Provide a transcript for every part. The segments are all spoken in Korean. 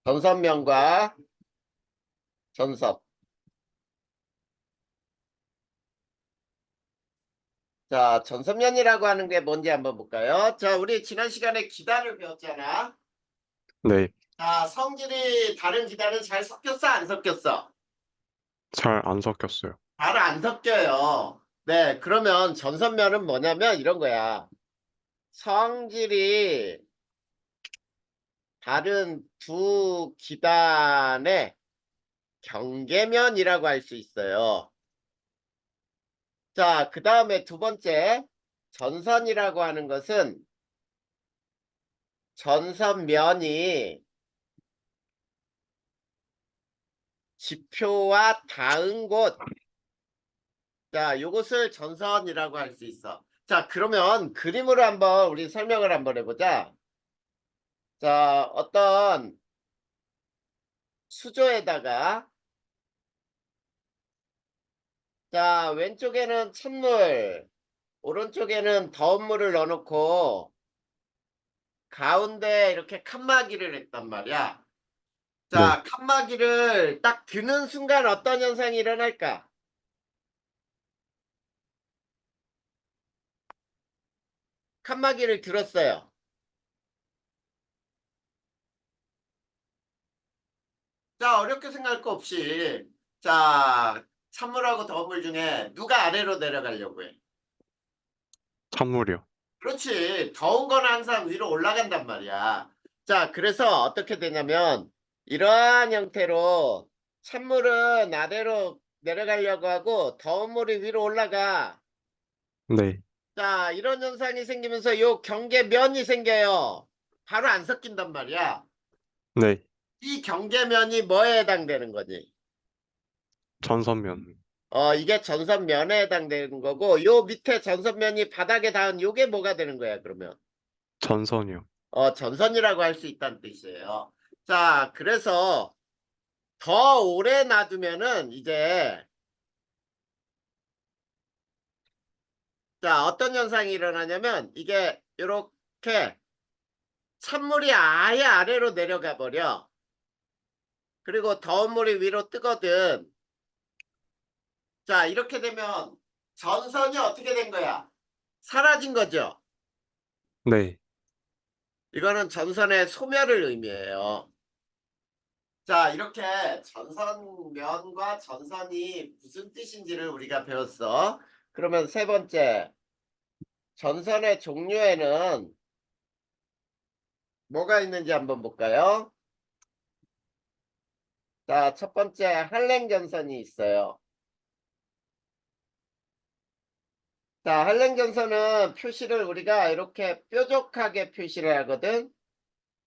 전선면과 전섭. 자, 전선면이라고 하는 게 뭔지 한번 볼까요? 자, 우리 지난 시간에 기단을 배웠잖아. 네, 자, 성질이 다른 기단은 잘 섞였어, 안 섞였어? 잘 안 섞였어요. 잘 안 섞여요. 네, 그러면 전선면은 뭐냐면 이런 거야. 성질이 다른 두 기단의 경계면이라고 할 수 있어요. 자, 그 다음에 두 번째, 전선이라고 하는 것은 전선면이 지표와 닿은 곳. 자, 요것을 전선이라고 할 수 있어. 자, 그러면 그림으로 한번 우리 설명을 한번 해보자. 자, 어떤 수조에다가, 자, 왼쪽에는 찬물, 오른쪽에는 더운 물을 넣어놓고 가운데 이렇게 칸막이를 했단 말이야. 네, 자, 칸막이를 딱 드는 순간 어떤 현상이 일어날까? 칸막이를 들었어요. 자, 어렵게 생각할 거 없이. 자, 찬물하고 더운 물 중에 누가 아래로 내려가려고 해? 찬물이요. 그렇지. 더운 거는 항상 위로 올라간단 말이야. 자, 그래서 어떻게 되냐면, 이러한 형태로 찬물은 아래로 내려가려고 하고, 더운 물이 위로 올라가. 네, 자, 이런 현상이 생기면서 요 경계면이 생겨요. 바로 안 섞인단 말이야. 네, 이 경계면이 뭐에 해당되는 거지? 전선면. 이게 전선면에 해당되는 거고, 요 밑에 전선면이 바닥에 닿은 요게 뭐가 되는 거야, 그러면? 전선이요. 전선이라고 할 수 있다는 뜻이에요. 자, 그래서 더 오래 놔두면은 이제, 자, 어떤 현상이 일어나냐면, 이게 요렇게 찬물이 아예 아래로 내려가 버려. 그리고 더운 물이 위로 뜨거든. 자, 이렇게 되면 전선이 어떻게 된 거야? 사라진 거죠. 네, 이거는 전선의 소멸을 의미해요. 자, 이렇게 전선면과 전선이 무슨 뜻인지를 우리가 배웠어. 그러면 세 번째, 전선의 종류에는 뭐가 있는지 한번 볼까요? 자, 첫 번째 한랭전선이 있어요. 자, 한랭전선은 표시를 우리가 이렇게 뾰족하게 표시를 하거든.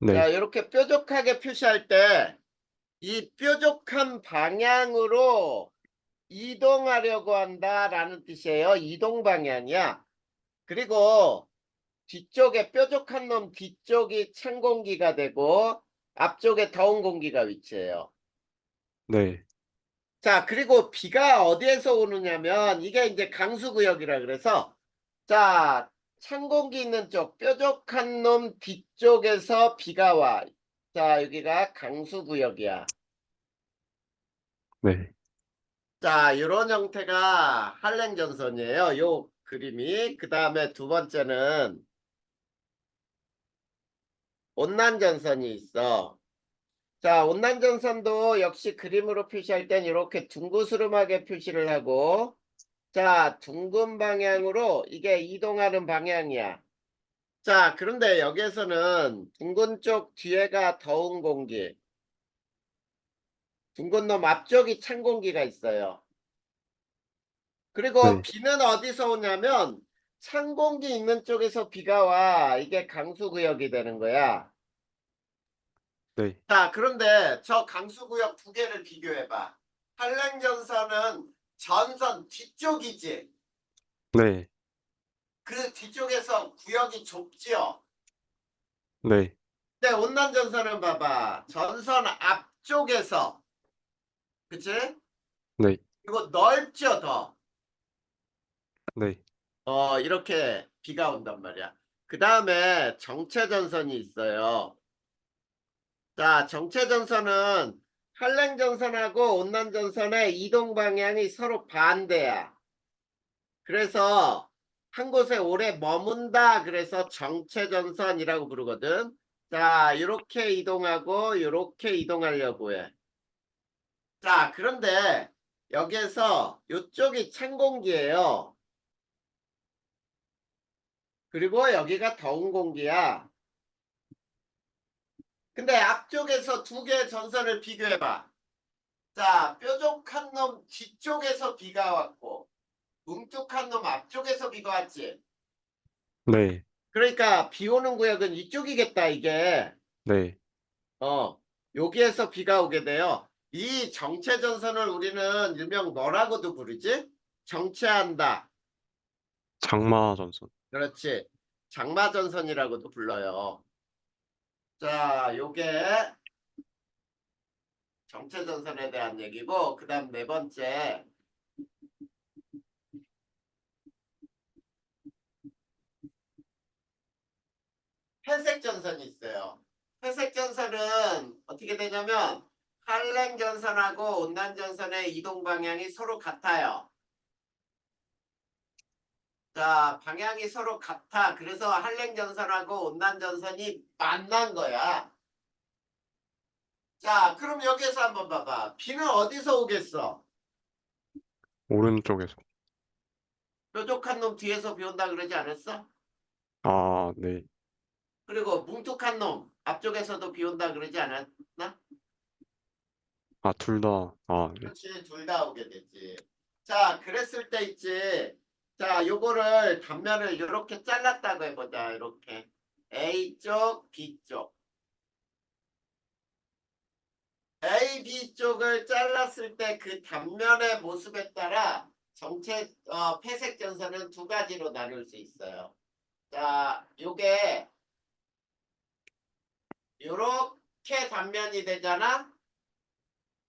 자, 네, 이렇게 뾰족하게 표시할 때 이 뾰족한 방향으로 이동하려고 한다라는 뜻이에요. 이동 방향이야. 그리고 뒤쪽에 뾰족한 놈 뒤쪽이 찬 공기가 되고 앞쪽에 더운 공기가 위치해요. 네, 자, 그리고 비가 어디에서 오느냐면 이게 이제 강수구역이라 그래서 자, 찬 공기 있는 쪽 뾰족한 놈 뒤쪽에서 비가 와. 자, 여기가 강수구역이야. 네, 자, 이런 형태가 한랭전선이에요. 요 그림이. 그 다음에 두 번째는 온난전선이 있어. 자, 온난전선도 역시 그림으로 표시할 땐 이렇게 둥그스름하게 표시를 하고, 자, 둥근 방향으로 이게 이동하는 방향이야. 자, 그런데 여기에서는 둥근 쪽 뒤에가 더운 공기, 둥근 놈 앞쪽이 찬 공기가 있어요. 그리고 네, 비는 어디서 오냐면 찬 공기 있는 쪽에서 비가 와. 이게 강수구역이 되는 거야. 네, 자, 그런데 저 강수구역 두 개를 비교해봐. 한랭전선은 전선 뒤쪽이지. 네, 그 뒤쪽에서 구역이 좁지요. 네, 근데 온난전선은 봐봐. 전선 앞쪽에서, 그치? 네, 이거 넓죠, 더. 네, 이렇게 비가 온단 말이야. 그 다음에 정체전선이 있어요. 자, 정체전선은 한랭전선하고 온난전선의 이동 방향이 서로 반대야. 그래서 한 곳에 오래 머문다. 그래서 정체전선이라고 부르거든. 자, 이렇게 이동하고 이렇게 이동하려고 해. 자, 그런데 여기에서 이쪽이 찬 공기예요. 그리고 여기가 더운 공기야. 근데 앞쪽에서 두 개의 전선을 비교해봐. 자, 뾰족한 놈 뒤쪽에서 비가 왔고 뭉툭한 놈 앞쪽에서 비가 왔지. 네. 그러니까 비 오는 구역은 이쪽이겠다, 이게. 네. 어, 여기에서 비가 오게 돼요. 이 정체전선을 우리는 일명 뭐라고도 부르지? 정체한다. 장마 전선. 그렇지. 장마전선이라고도 불러요. 자, 요게 정체전선에 대한 얘기고, 그 다음 네 번째, 회색전선이 있어요. 회색전선은 어떻게 되냐면, 한랭전선하고 온난전선의 이동 방향이 서로 같아요. 자, 방향이 서로 같아. 그래서 한랭전선하고 온난전선이 만난 거야. 자, 그럼 여기에서 한번 봐봐. 비는 어디서 오겠어? 오른쪽에서. 뾰족한 놈 뒤에서 비 온다 그러지 않았어? 아, 네. 그리고 뭉툭한 놈 앞쪽에서도 비 온다 그러지 않았나? 아, 둘 다. 아, 네. 그렇지, 둘 다 오게 되지. 자, 그랬을 때 있지. 자, 요거를 단면을 이렇게 잘랐다고 해보자. 이렇게 A쪽, B쪽. A, B 쪽을 잘랐을 때 그 단면의 모습에 따라 회색 전선은 두 가지로 나눌 수 있어요. 자, 요게 요렇게 단면이 되잖아.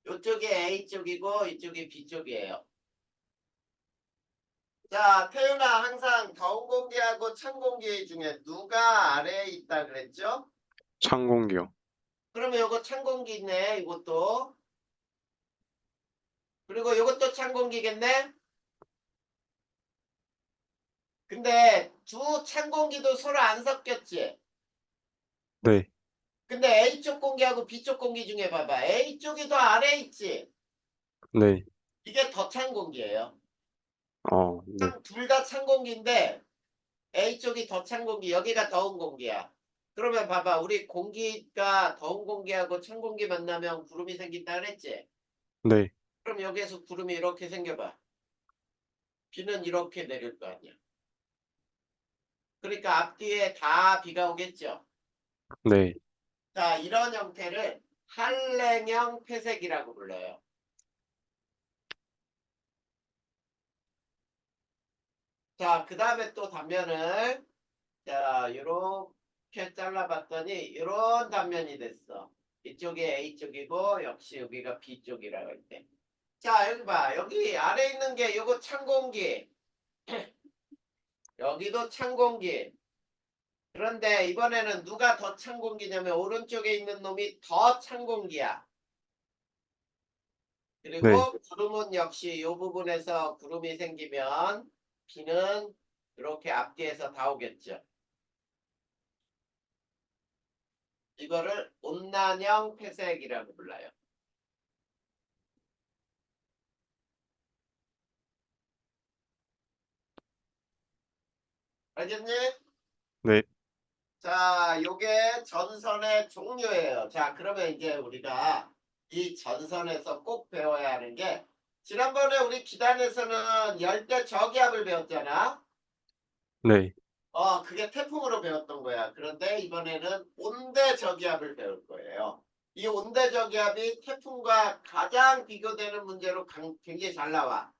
요쪽이 A 쪽이고 이쪽이 B 쪽이에요. 자, 태윤아, 항상 더운 공기하고 찬 공기 중에 누가 아래에 있다 그랬죠? 찬 공기요. 그러면 요거 찬 공기네, 이것도. 그리고 요것도 찬 공기겠네? 근데 두 찬 공기도 서로 안 섞였지? 네. 근데 A쪽 공기하고 B쪽 공기 중에 봐봐. A쪽이 더 아래에 있지? 네. 이게 더 찬 공기예요. 아, 네. 둘 다 찬 공기인데 A쪽이 더 찬 공기, 여기가 더운 공기야. 그러면 봐봐. 우리 공기가 더운 공기하고 찬 공기 만나면 구름이 생긴다 그랬지? 네. 그럼 여기에서 구름이 이렇게 생겨봐. 비는 이렇게 내릴 거 아니야. 그러니까 앞뒤에 다 비가 오겠죠. 네. 자, 이런 형태를 한랭형 회색이라고 불러요. 자, 그 다음에 또 단면을 자, 이렇게 잘라봤더니 이런 단면이 됐어. 이쪽이 A쪽이고 역시 여기가 B쪽이라고 할 때. 자, 여기 봐. 여기 아래 있는 게 요거 찬 공기. 여기도 찬 공기. 그런데 이번에는 누가 더 찬 공기냐면 오른쪽에 있는 놈이 더 찬 공기야. 네. 그리고 구름은 역시 이 부분에서 구름이 생기면 비는 이렇게 앞뒤에서 다 오겠죠. 이거를 온난형 회색이라고 불러요. 알겠니? 네. 자, 요게 전선의 종류예요. 자, 그러면 이제 우리가 이 전선에서 꼭 배워야 하는 게 지난번에 우리 기단에서는 열대 저기압을 배웠잖아. 네. 그게 태풍으로 배웠던 거야. 그런데 이번에는 온대 저기압을 배울 거예요. 이 온대 저기압이 태풍과 가장 비교되는 문제로 굉장히 잘 나와.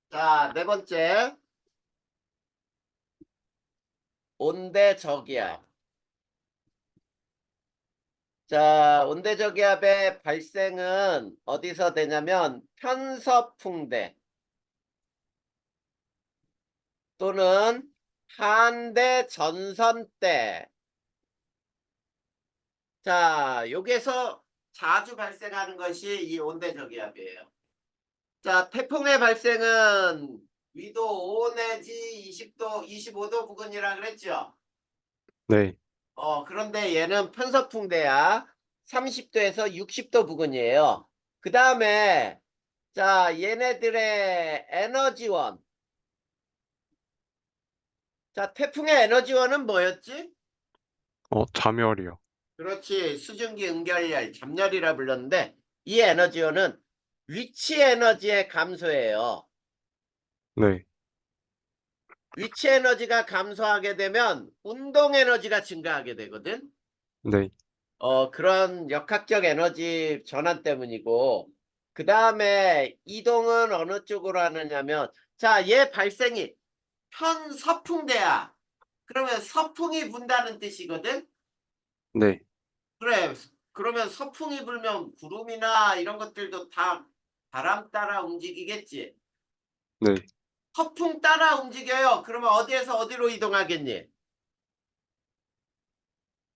자, 네 번째. 온대 저기압. 자, 온대저기압의 발생은 어디서 되냐면 편서풍대 또는 한대 전선대. 자, 여기에서 자주 발생하는 것이 이 온대저기압이에요. 자, 태풍의 발생은 위도 5 내지 20도, 25도 부근이라 그랬죠. 네, 그런데 얘는 편서풍대야 30도에서 60도 부근이에요. 그 다음에 자, 얘네들의 에너지원. 자, 태풍의 에너지원은 뭐였지? 자멸이요. 그렇지. 수증기 응결열, 잠열이라 불렀는데 이 에너지원은 위치 에너지의 감소예요. 네, 위치 에너지가 감소하게 되면 운동 에너지가 증가하게 되거든. 네, 그런 역학적 에너지 전환 때문이고, 그 다음에 이동은 어느 쪽으로 하느냐면, 자, 얘 발생이 편서풍대야. 그러면 서풍이 분다는 뜻이거든. 네, 그래. 그러면 서풍이 불면 구름이나 이런 것들도 다 바람 따라 움직이겠지. 네. 서풍 따라 움직여요. 그러면 어디에서 어디로 이동하겠니?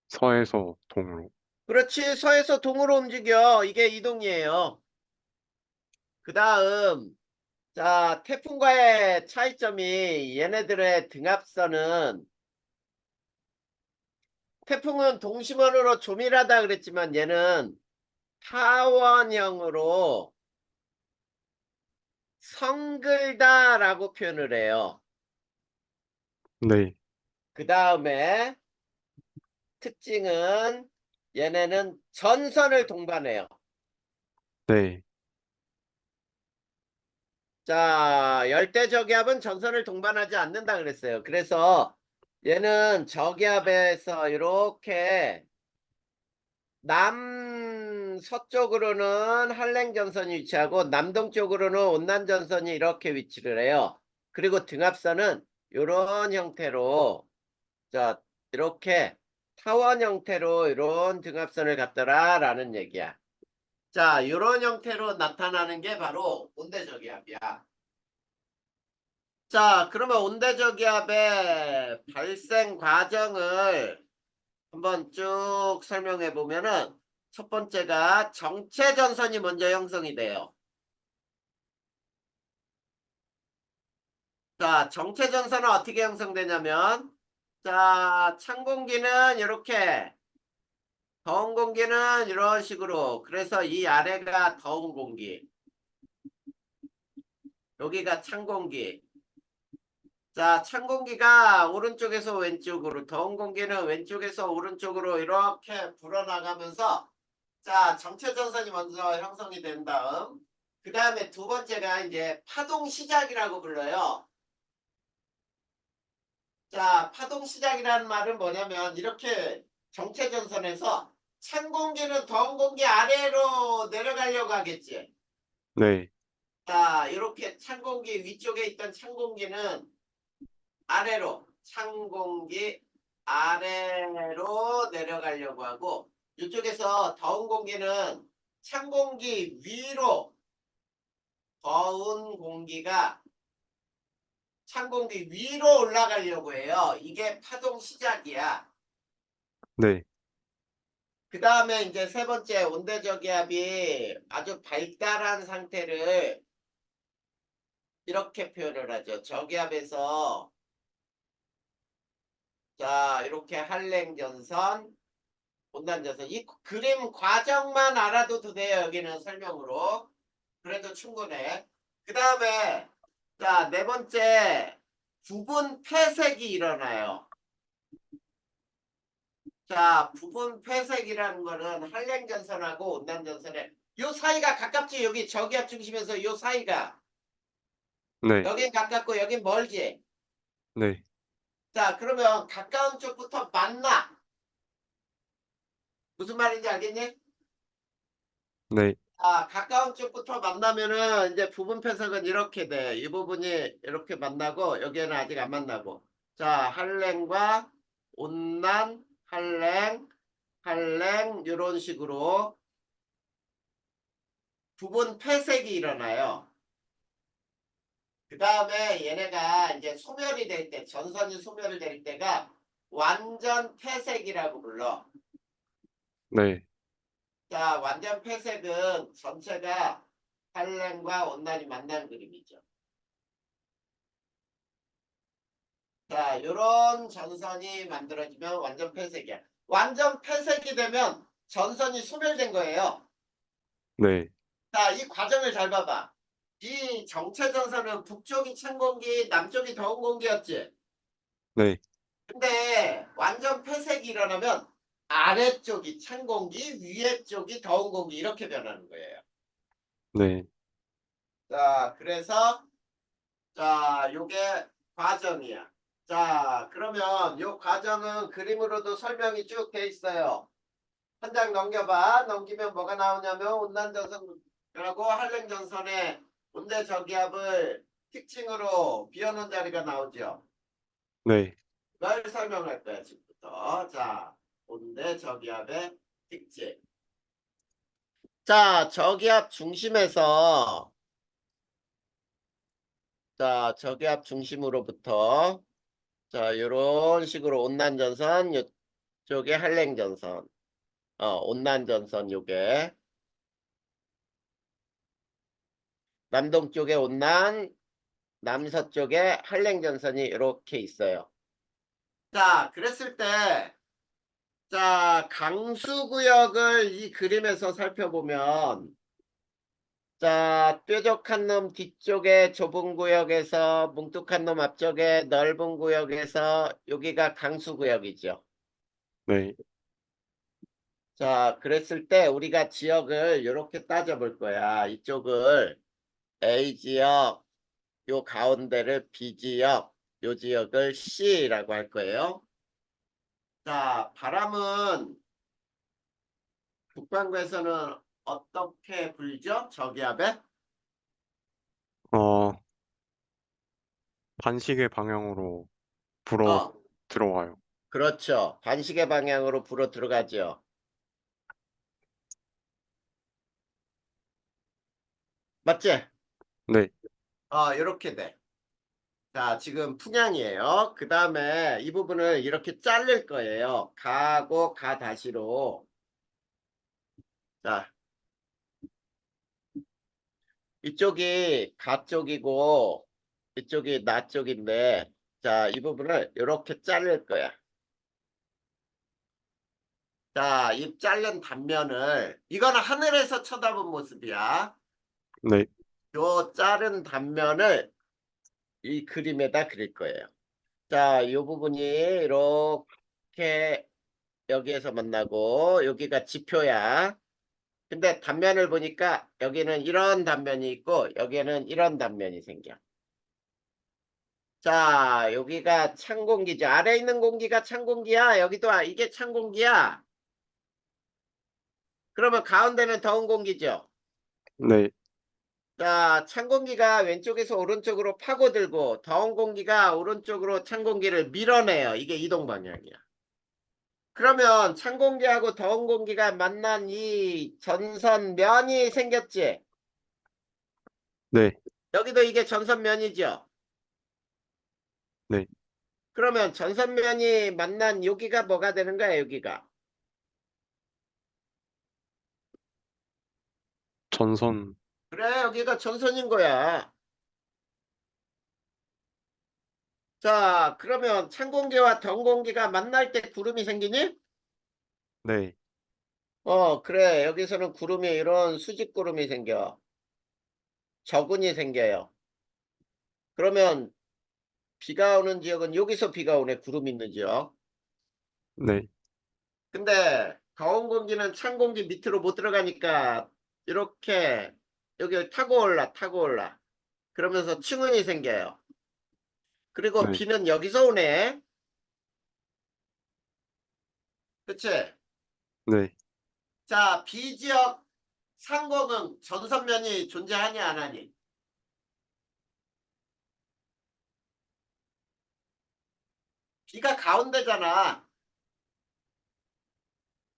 서에서 동으로. 그렇지. 서에서 동으로 움직여. 이게 이동이에요. 그 다음, 자, 태풍과의 차이점이 얘네들의 등압선은 태풍은 동심원으로 조밀하다 그랬지만 얘는 타원형으로 성글다라고 표현을 해요. 네, 그 다음에 특징은 얘네는 전선을 동반해요. 네, 자, 열대저기압은 전선을 동반하지 않는다 그랬어요. 그래서 얘는 저기압에서 이렇게 남서쪽으로는 한랭전선이 위치하고 남동쪽으로는 온난전선이 이렇게 위치를 해요. 그리고 등압선은 이런 형태로 자 이렇게 타원 형태로 이런 등압선을 갖더라 라는 얘기야. 자 이런 형태로 나타나는 게 바로 온대저기압이야. 자 그러면 온대저기압의 발생 과정을 한번 쭉 설명해 보면은 첫 번째가 정체전선이 먼저 형성이 돼요. 자, 정체전선은 어떻게 형성되냐면 자, 찬 공기는 이렇게 더운 공기는 이런 식으로 그래서 이 아래가 더운 공기 여기가 찬 공기 자, 찬 공기가 오른쪽에서 왼쪽으로 더운 공기는 왼쪽에서 오른쪽으로 이렇게 불어나가면서 자, 정체전선이 먼저 형성이 된 다음, 그 다음에 두 번째가 이제 파동 시작이라고 불러요. 자, 파동 시작이라는 말은 뭐냐면, 이렇게 정체전선에서 찬 공기는 더운 공기 아래로 내려가려고 하겠지. 네, 자, 이렇게 찬 공기 위쪽에 있던 찬 공기는 아래로, 찬 공기 아래로 내려가려고 하고, 이쪽에서 더운 공기는 찬 공기 위로 더운 공기가 찬 공기 위로 올라가려고 해요. 이게 파동 시작이야. 네, 그 다음에 이제 세 번째 온대저기압이 아주 발달한 상태를 이렇게 표현을 하죠. 저기압에서 자 이렇게 한랭전선, 온난전선 이 그림 과정만 알아도 돼요. 여기는 설명으로. 그래도 충분해. 그 다음에 자 네 번째 부분 폐색이 일어나요. 자, 부분 폐색이라는 거는 한랭전선하고 온난전선의 요 사이가 가깝지. 여기 저기압 중심에서 요 사이가 네, 여긴 가깝고 여긴 멀지. 네, 자, 그러면 가까운 쪽부터 만나. 무슨 말인지 알겠니? 네, 아, 가까운 쪽부터 만나면은 이제 부분 폐색은 이렇게 돼. 이 부분이 이렇게 만나고 여기에는 아직 안 만나고. 자, 한랭과 온난, 한랭, 한랭 이런 식으로 부분 폐색이 일어나요. 그 다음에 얘네가 이제 소멸이 될 때, 전선이 소멸이 될 때가 완전 폐색이라고 불러. 네, 자, 완전 폐색은 전체가 한랭과 온난이 만난 그림이죠. 자, 요런 전선이 만들어지면 완전 폐색이야. 완전 폐색이 되면 전선이 소멸된 거예요. 네, 자, 이 과정을 잘 봐봐. 이 정체 전선은 북쪽이 찬 공기, 남쪽이 더운 공기였지. 네, 근데 완전 폐색이 일어나면 아래쪽이 찬 공기, 위에 쪽이 더운 공기 이렇게 변하는 거예요. 네. 자, 그래서 자, 요게 과정이야. 자, 그러면 요 과정은 그림으로도 설명이 쭉 돼 있어요. 한 장 넘겨봐. 넘기면 뭐가 나오냐면 온난전선하고 한랭전선의 온대저기압을 특징으로 비워놓은 자리가 나오죠. 네. 그걸 설명할 거야, 지금부터. 자, 온대저기압의 특징. 자, 저기압 중심에서 자, 저기압 중심으로부터 자, 요런 식으로 온난전선, 요쪽에 한랭전선. 온난전선 요게. 남동쪽에 온난, 남서쪽에 한랭전선이 이렇게 있어요. 자, 그랬을 때, 자, 강수구역을 이 그림에서 살펴보면, 자, 뾰족한 놈 뒤쪽에 좁은 구역에서, 뭉툭한 놈 앞쪽에 넓은 구역에서, 여기가 강수구역이죠. 네, 자, 그랬을 때 우리가 지역을 이렇게 따져볼 거야. 이쪽을 A지역, 요 가운데를 B지역, 요 지역을 C라고 할 거예요. 자, 바람은 북반구에서는 어떻게 불죠? 저기압에? 어, 반시계 방향으로 불어 어, 들어와요. 그렇죠. 반시계 방향으로 불어 들어가죠. 맞지? 네, 이렇게 돼. 자, 지금 풍향이에요. 그 다음에 이 부분을 이렇게 자를 거예요. 가고 가 다시로. 자, 이쪽이 가 쪽이고 이쪽이 나 쪽인데 자, 이 부분을 이렇게 자를 거야. 자, 이 자른 단면을 이거는 하늘에서 쳐다본 모습이야. 네, 요 자른 단면을 이 그림에다 그릴 거예요. 자, 이 부분이 이렇게 여기에서 만나고 여기가 지표야. 근데 단면을 보니까 여기는 이런 단면이 있고 여기에는 이런 단면이 생겨. 자, 여기가 찬 공기죠. 아래 있는 공기가 찬 공기야. 여기도 이게 찬 공기야. 그러면 가운데는 더운 공기죠. 네. 자, 찬 공기가 왼쪽에서 오른쪽으로 파고들고 더운 공기가 오른쪽으로 찬 공기를 밀어내요. 이게 이동 방향이야. 그러면 찬 공기하고 더운 공기가 만난 이 전선면이 생겼지. 네, 여기도 이게 전선면이죠. 네. 그러면 전선면이 만난 여기가 뭐가 되는 거야, 여기가? 전선, 그래, 여기가 전선인 거야. 자, 그러면 찬 공기와 더운 공기가 만날 때 구름이 생기니? 네, 그래. 여기서는 구름이 이런 수직구름이 생겨. 저근이 생겨요. 그러면 비가 오는 지역은 여기서 비가 오네, 구름 있는 지역. 네, 근데 더운 공기는 찬 공기 밑으로 못 들어가니까 이렇게 여기 타고 올라, 타고 올라. 그러면서 층은이 생겨요. 그리고 네, 비는 여기서 오네. 그치? 네. 자, 비지역 상공은 전선면이 존재하니 안 하니? 비가 가운데잖아.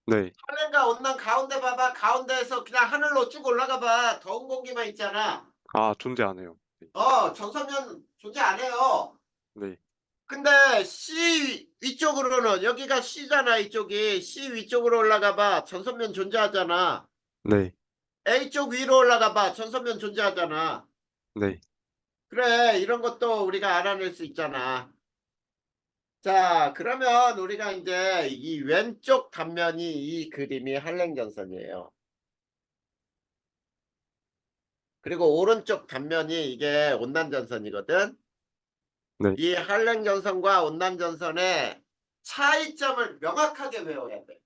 네. 하늘과 온난 가운데 봐봐. 가운데에서 그냥 하늘로 쭉 올라가 봐. 더운 공기만 있잖아. 아, 존재 안 해요. 네, 전선면 존재 안 해요. 네, 근데 C 위쪽으로는 여기가 C잖아. 이쪽이 C 위쪽으로 올라가 봐. 전선면 존재하잖아. 네, A 쪽 위로 올라가 봐. 전선면 존재하잖아. 네, 그래, 이런 것도 우리가 알아낼 수 있잖아. 자, 그러면 우리가 이제 이 왼쪽 단면이 이 그림이 한랭전선이에요. 그리고 오른쪽 단면이 이게 온난전선이거든. 네, 이 한랭전선과 온난전선의 차이점을 명확하게 외워야 돼.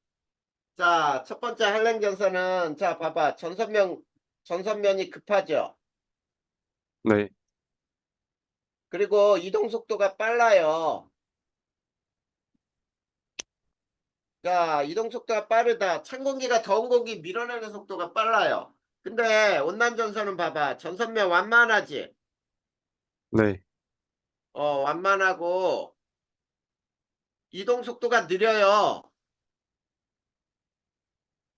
자, 첫 번째 한랭전선은 자, 봐봐. 전선면이 급하죠. 네, 그리고 이동 속도가 빨라요. 자, 이동 속도가 빠르다. 찬 공기가 더운 공기 밀어내는 속도가 빨라요. 근데 온난전선은 봐봐. 전선면 완만하지. 네, 완만하고 이동 속도가 느려요.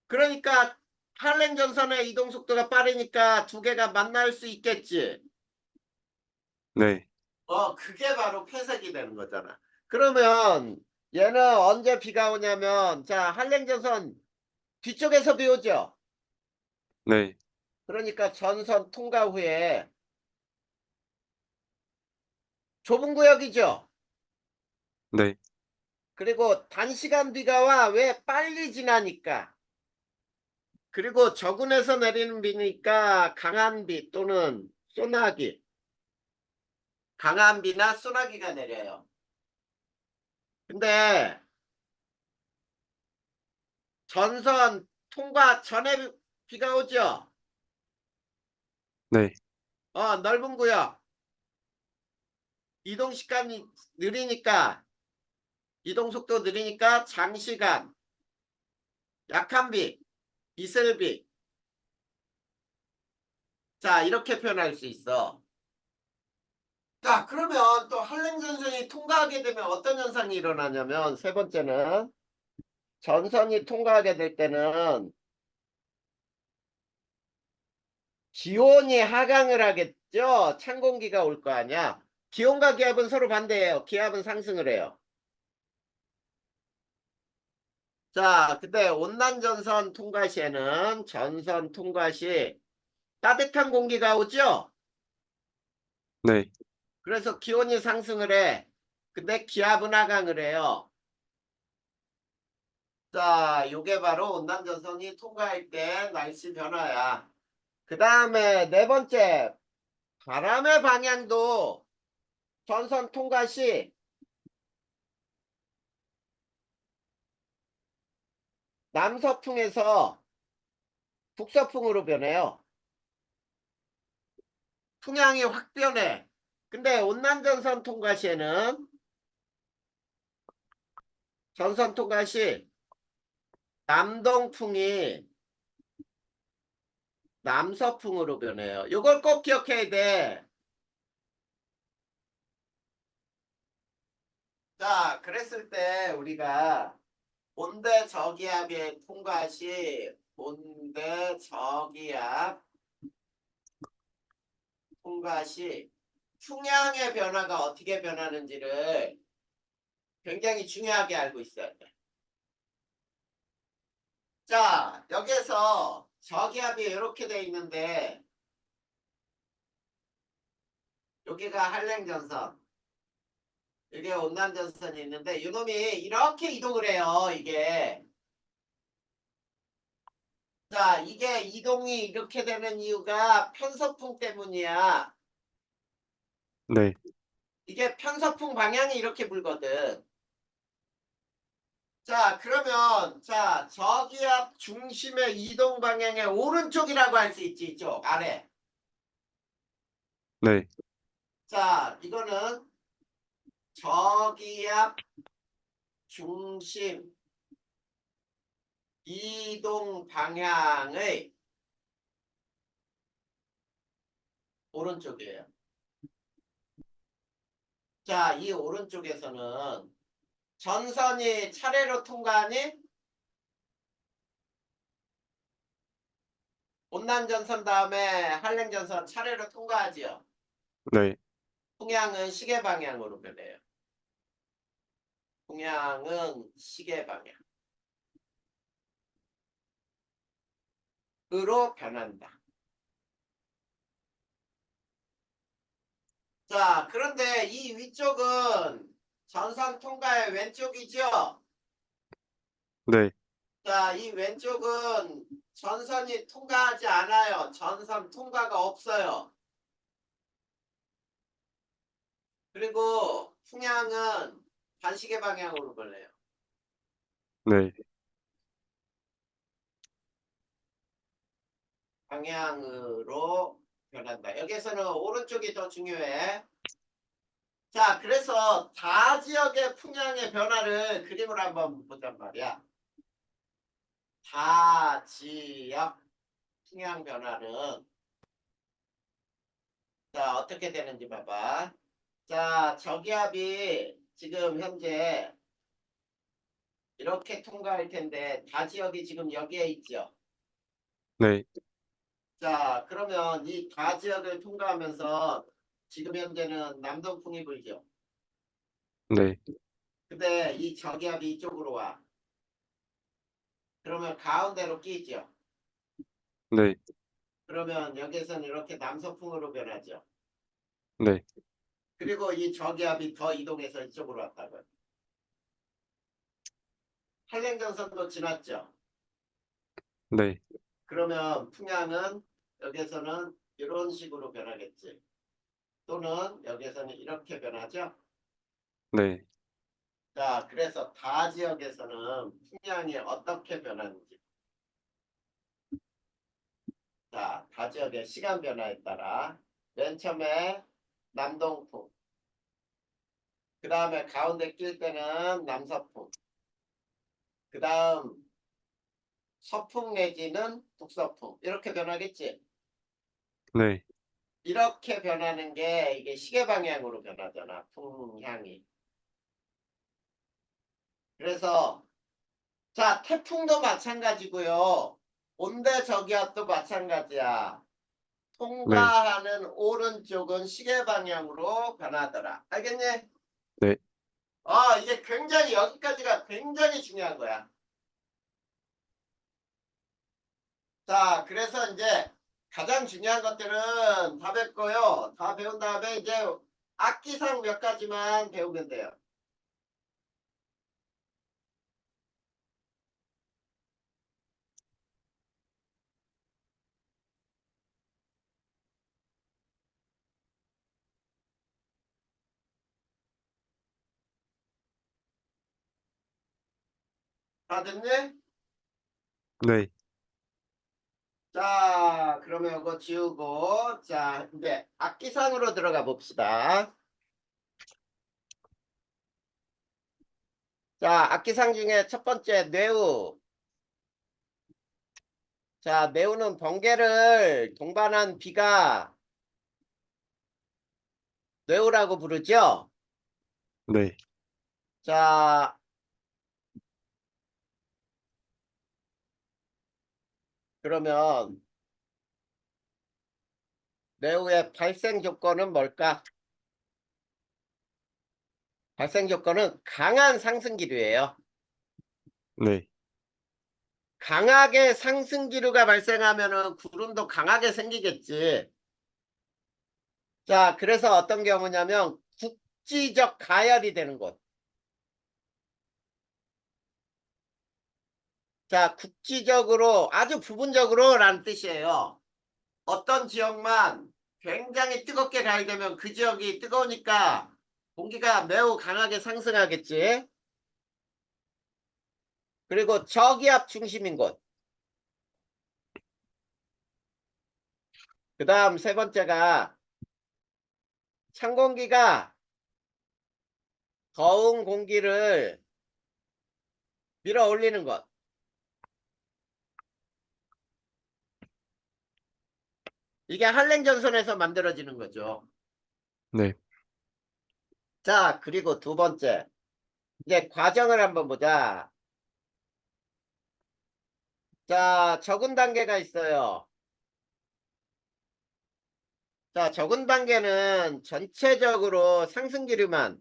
그러니까 한랭전선의 이동 속도가 빠르니까 두 개가 만날 수 있겠지. 네, 그게 바로 폐색이 되는 거잖아. 그러면 얘는 언제 비가 오냐면 자, 한랭전선 뒤쪽에서 비 오죠. 네, 그러니까 전선 통과 후에 좁은 구역이죠. 네, 그리고 단시간 비가 와. 왜? 빨리 지나니까. 그리고 저군에서 내리는 비니까 강한 비 또는 소나기, 강한 비나 소나기가 내려요. 근데 전선 통과 전에 비가 오죠. 네, 넓은 구역. 이동 시간이 느리니까, 이동 속도 느리니까 장시간, 약한 비, 이슬비. 자, 이렇게 표현할 수 있어. 자, 그러면 또 한랭전선이 통과하게 되면 어떤 현상이 일어나냐면 세 번째는 전선이 통과하게 될 때는 기온이 하강을 하겠죠. 찬 공기가 올 거 아니야. 기온과 기압은 서로 반대예요. 기압은 상승을 해요. 자, 근데 온난전선 통과 시에는 전선 통과 시 따뜻한 공기가 오죠. 네, 그래서 기온이 상승을 해. 근데 기압은 하강을 해요. 자, 요게 바로 온난전선이 통과할 때 날씨 변화야. 그 다음에 네 번째, 바람의 방향도 전선 통과 시 남서풍에서 북서풍으로 변해요. 풍향이 확 변해. 근데 온난전선 통과 시에는 전선 통과 시 남동풍이 남서풍으로 변해요. 이걸 꼭 기억해야 돼. 자, 그랬을 때 우리가 온대 저기압의 통과 시 온대 저기압 통과 시 풍향의 변화가 어떻게 변하는지를 굉장히 중요하게 알고 있어야 돼. 자, 여기에서 저기압이 이렇게 돼 있는데 여기가 한랭전선, 여기 온난전선이 있는데 이놈이 이렇게 이동을 해요. 이게. 자, 이게 이동이 이렇게 되는 이유가 편서풍 때문이야. 네, 이게 편서풍 방향이 이렇게 불거든. 자, 그러면 자, 저기압 중심의 이동 방향의 오른쪽이라고 할 수 있지. 이쪽 아래. 네, 자, 이거는 저기압 중심 이동 방향의 오른쪽이에요. 자, 이 오른쪽에서는 전선이 차례로 통과하니 온난전선 다음에 한랭전선 차례로 통과하지요. 네, 풍향은 시계 방향으로 변해요. 풍향은 시계 방향으로 변한다. 자, 그런데 이 위쪽은 전선 통과의 왼쪽이죠? 네, 자, 이 왼쪽은 전선이 통과하지 않아요. 전선 통과가 없어요. 그리고 풍향은 반시계 방향으로 걸려요. 네, 방향으로 변한다. 여기서는 오른쪽이 더 중요해. 자, 그래서 다지역의 풍향의 변화를 그림으로 한번 보잔 말이야. 다지역 풍향 변화는 자, 어떻게 되는지 봐봐. 자, 저기압이 지금 현재 이렇게 통과할 텐데 다지역이 지금 여기에 있죠. 네, 자, 그러면 이 다지역을 통과하면서 지금 현재는 남동풍이 불죠. 네, 근데 이 저기압이 이쪽으로 와. 그러면 가운데로 끼죠. 네, 그러면 여기서는 이렇게 남서풍으로 변하죠. 네, 그리고 이 저기압이 더 이동해서 이쪽으로 왔다고요. 한랭전선도 지났죠. 네, 그러면 풍향은 여기서는 이런 식으로 변하겠지. 또는 여기서는 이렇게 변하죠. 네, 자, 그래서 다 지역에서는 풍향이 어떻게 변하는지. 자, 다 지역의 시간 변화에 따라 맨 처음에 남동풍, 그 다음에 가운데 낄 때는 남서풍, 그 다음 서풍 내지는 북서풍 이렇게 변하겠지. 네, 이렇게 변하는 게 이게 시계 방향으로 변하잖아. 풍향이. 그래서 자, 태풍도 마찬가지고요. 온대 저기압도 마찬가지야. 네, 통과하는 오른쪽은 시계 방향으로 변하더라. 알겠니? 네, 이게 굉장히 여기까지가 굉장히 중요한 거야. 자, 그래서 이제 가장 중요한 것들은 다 뱉고요. 다 배운 다음에 이제 악기상 몇 가지만 배우면 돼요. 다 됐니? 네, 자, 그러면 이거 지우고, 자, 이제 악기상으로 들어가 봅시다. 자, 악기상 중에 첫 번째, 뇌우. 자, 뇌우는 번개를 동반한 비가 뇌우라고 부르죠? 네, 자, 그러면 뇌우의 발생 조건은 뭘까? 발생 조건은 강한 상승기류예요. 네, 강하게 상승기류가 발생하면은 구름도 강하게 생기겠지. 자, 그래서 어떤 경우냐면 국지적 가열이 되는 곳. 자, 국지적으로 아주 부분적으로라는 뜻이에요. 어떤 지역만 굉장히 뜨겁게 가열되면 그 지역이 뜨거우니까 공기가 매우 강하게 상승하겠지. 그리고 저기압 중심인 곳. 그 다음 세 번째가 찬 공기가 더운 공기를 밀어 올리는 것. 이게 한랭전선에서 만들어지는 거죠. 네, 자, 그리고 두 번째. 이제 과정을 한번 보자. 자, 적은 단계가 있어요. 자, 적은 단계는 전체적으로 상승기류만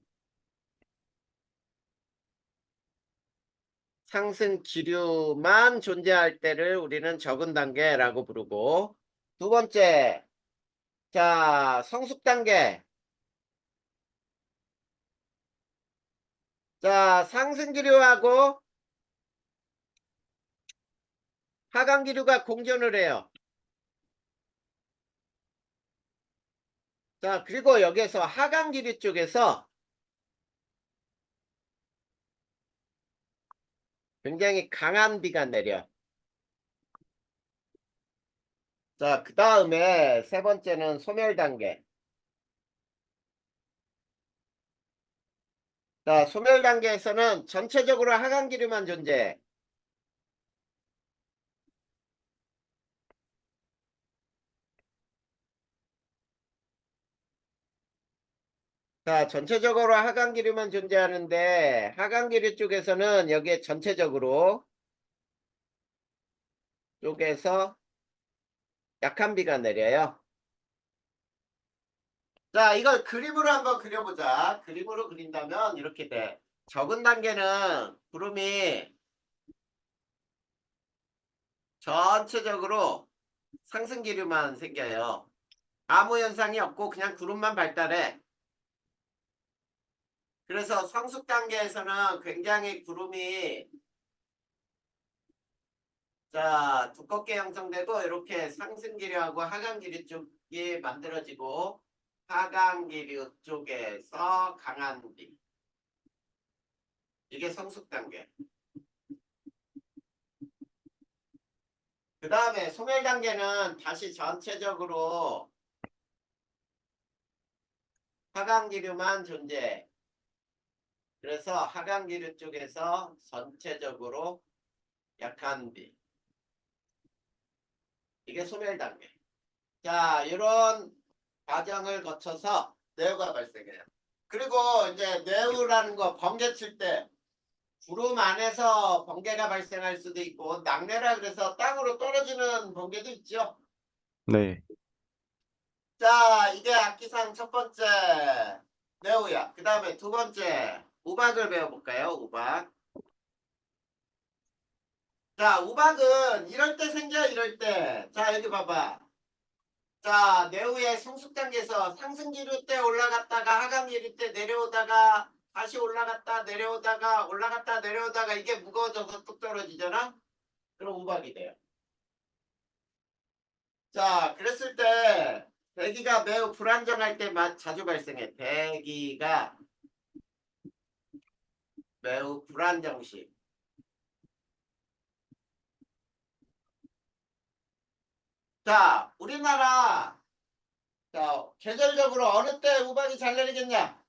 상승 기류만 존재할 때를 우리는 적은 단계라고 부르고, 두 번째, 자, 성숙 단계. 자, 상승 기류하고 하강 기류가 공존을 해요. 자, 그리고 여기에서 하강 기류 쪽에서 굉장히 강한 비가 내려. 자, 그 다음에 세 번째는 소멸 단계. 자, 소멸 단계에서는 전체적으로 하강 기류만 존재해. 자, 전체적으로 하강 기류만 존재하는데 하강 기류 쪽에서는 여기에 전체적으로 쪽에서 약한 비가 내려요. 자, 이걸 그림으로 한번 그려보자. 그림으로 그린다면 이렇게 돼. 적은 단계는 구름이 전체적으로 상승 기류만 생겨요. 아무 현상이 없고 그냥 구름만 발달해. 그래서 성숙 단계에서는 굉장히 구름이 자 두껍게 형성되고 이렇게 상승 기류하고 하강 기류 쪽이 만들어지고 하강 기류 쪽에서 강한 비. 이게 성숙 단계. 그 다음에 소멸 단계는 다시 전체적으로 하강 기류만 존재해. 그래서 하강 기류 쪽에서 전체적으로 약한 비. 이게 소멸 단계. 자, 이런 과정을 거쳐서 뇌우가 발생해요. 그리고 이제 뇌우라는 거 번개 칠 때 구름 안에서 번개가 발생할 수도 있고 낙뢰라 그래서 땅으로 떨어지는 번개도 있죠. 네. 자, 이게 악기상 첫 번째 뇌우야. 그 다음에 두 번째 우박을 배워볼까요? 우박. 자, 우박은 이럴 때 생겨 이럴 때. 자, 여기 봐봐. 자, 내후의 성숙 단계에서 상승 기류 때 올라갔다가 하강 기류 때 내려오다가 다시 올라갔다 내려오다가 올라갔다 내려오다가 이게 무거워져서 뚝 떨어지잖아? 그럼 우박이 돼요. 자, 그랬을 때 대기가 매우 불안정할 때 자주 발생해. 대기가 매우 불안정 시. 자, 우리나라 자, 계절적으로 어느 때 우박이 잘 내리겠냐?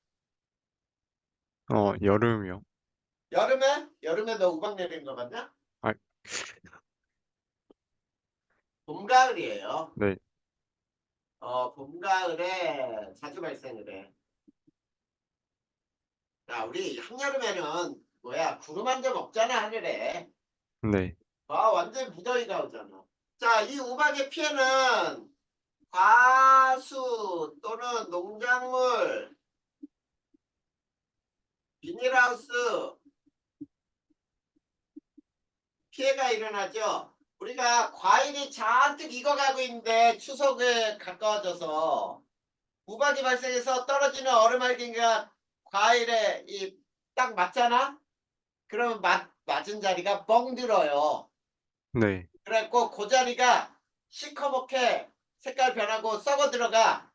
여름이요. 여름에? 여름에 너 우박 내리는 거 맞냐? 아, 봄, 가을이에요. 네. 봄, 가을에 자주 발생을 해. 자, 우리 한여름에는 뭐야, 구름 한 점 없잖아, 하늘에. 네. 완전 무더위가 오잖아. 자, 이 우박의 피해는 과수 또는 농작물, 비닐하우스 피해가 일어나죠. 우리가 과일이 잔뜩 익어가고 있는데 추석에 가까워져서 우박이 발생해서 떨어지는 얼음알갱이가 과일에 딱 맞잖아? 그러면 맞은 자리가 뻥 들어요. 네. 그래갖고 그 자리가 시커멓게 색깔 변하고 썩어 들어가.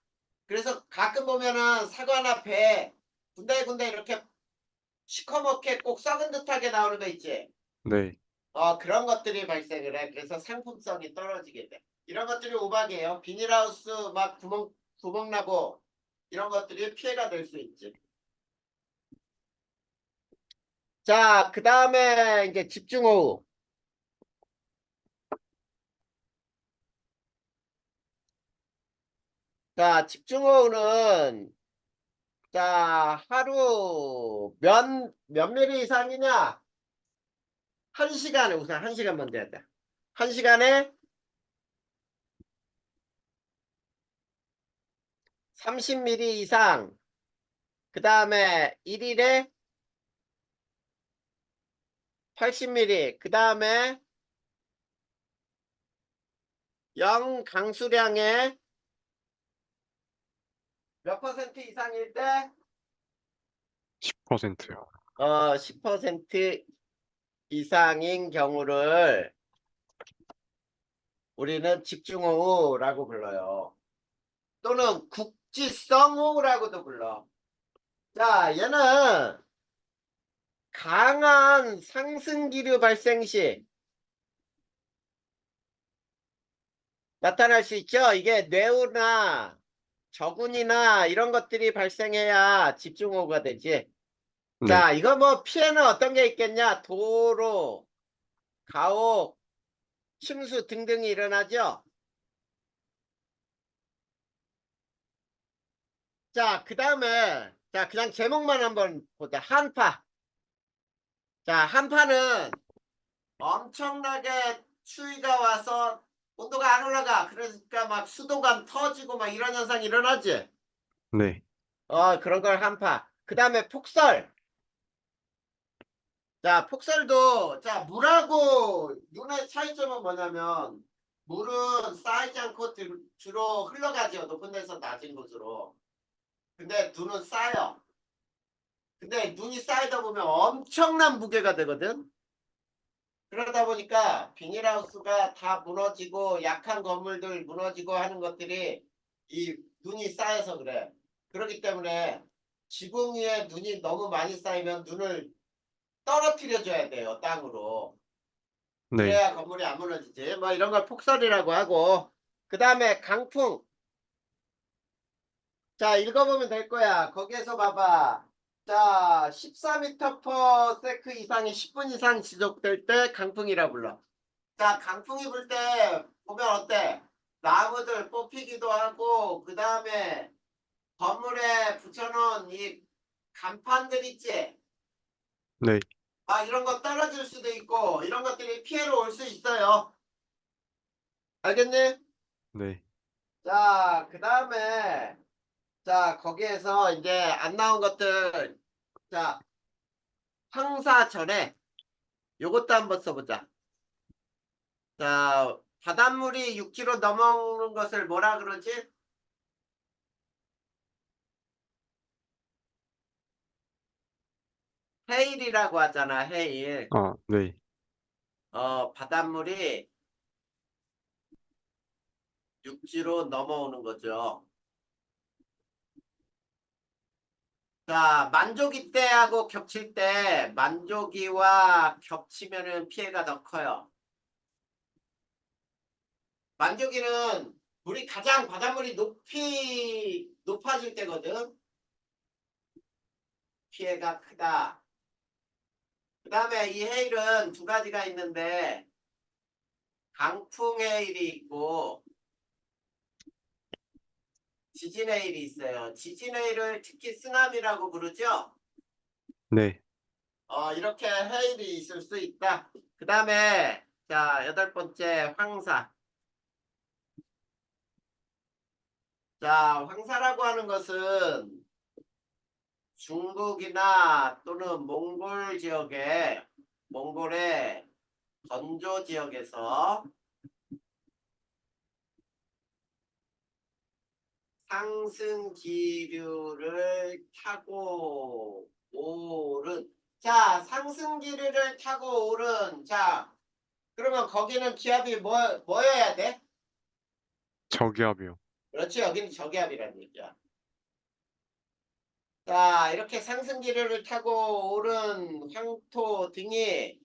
그래서 가끔 보면은 사과나 배 군데군데 이렇게 시커멓게 꼭 썩은 듯하게 나오는 거 있지. 네. 그런 것들이 발생을 해. 그래서 상품성이 떨어지게 돼. 이런 것들이 우박이에요. 비닐하우스 막 구멍 나고 이런 것들이 피해가 될 수 있지. 자, 그 다음에 이제 집중호우. 자, 집중호우는 자, 하루 몇 미리 이상이냐? 한 시간에 우선 한 시간 먼저 해야 돼. 한 시간에 30mm 이상. 그 다음에 1일에 80mm. 그 다음에 0 강수량의 몇 퍼센트 이상일 때? 10%요. 10% 이상인 경우를 우리는 집중호우라고 불러요. 또는 국지성호우라고도 불러. 자, 얘는 강한 상승기류 발생 시 나타날 수 있죠. 이게 뇌우나 저군이나 이런 것들이 발생해야 집중호우가 되지. 네. 자, 이거 뭐 피해는 어떤 게 있겠냐? 도로, 가옥, 침수 등등이 일어나죠. 자, 그 다음에 자, 그냥 제목만 한번 보자. 한파. 자, 한파는 엄청나게 추위가 와서 온도가 안 올라가. 그러니까 막 수도관 터지고 막 이런 현상이 일어나지. 네. 그런 걸 한파. 그 다음에 폭설. 자, 폭설도, 자, 물하고 눈의 차이점은 뭐냐면, 물은 쌓이지 않고 주로 흘러가죠. 높은 데서 낮은 곳으로. 근데 눈은 쌓여. 근데 눈이 쌓이다 보면 엄청난 무게가 되거든. 그러다 보니까 비닐하우스가 다 무너지고 약한 건물들 무너지고 하는 것들이 이 눈이 쌓여서 그래. 그렇기 때문에 지붕 위에 눈이 너무 많이 쌓이면 눈을 떨어뜨려 줘야 돼요, 땅으로. 네. 그래야 건물이 안 무너지지. 뭐 이런 걸 폭설이라고 하고. 그 다음에 강풍. 자, 읽어보면 될 거야. 거기에서 봐봐. 자, 14m/s 이상이 10분 이상 지속될 때 강풍이라 불러. 자, 강풍이 불 때 보면 어때? 나무들 뽑히기도 하고, 그 다음에 건물에 붙여놓은 이 간판들 있지? 네. 이런 거 떨어질 수도 있고, 이런 것들이 피해로 올 수 있어요. 알겠니? 네. 자, 그 다음에, 자, 거기에서 이제 안 나온 것들, 자, 황사 전에 요것도 한번 써보자. 자, 바닷물이 육지로 넘어오는 것을 뭐라 그러지? 해일이라고 하잖아, 해일. 아, 네. 바닷물이 육지로 넘어오는 거죠. 자, 만조기 때하고 겹칠 때 만조기와 겹치면은 피해가 더 커요. 만조기는 물이 가장 바닷물이 높아질 때거든. 피해가 크다. 그 다음에 이 해일은 두 가지가 있는데 강풍 해일이 있고 지진 해일이 있어요. 지진 해일을 특히 쓰나미라고 부르죠. 네. 이렇게 해일이 있을 수 있다. 그 다음에 자, 8번째 황사. 자, 황사라고 하는 것은 중국이나 또는 몽골의 건조 지역에서 상승 기류를 타고 오른. 자, 상승 기류를 타고 오른. 자, 그러면 거기는 기압이 뭐여야 돼? 저기압이요. 그렇지, 여기는 저기압이라는 얘기야. 자, 이렇게 상승 기류를 타고 오른 황토 등이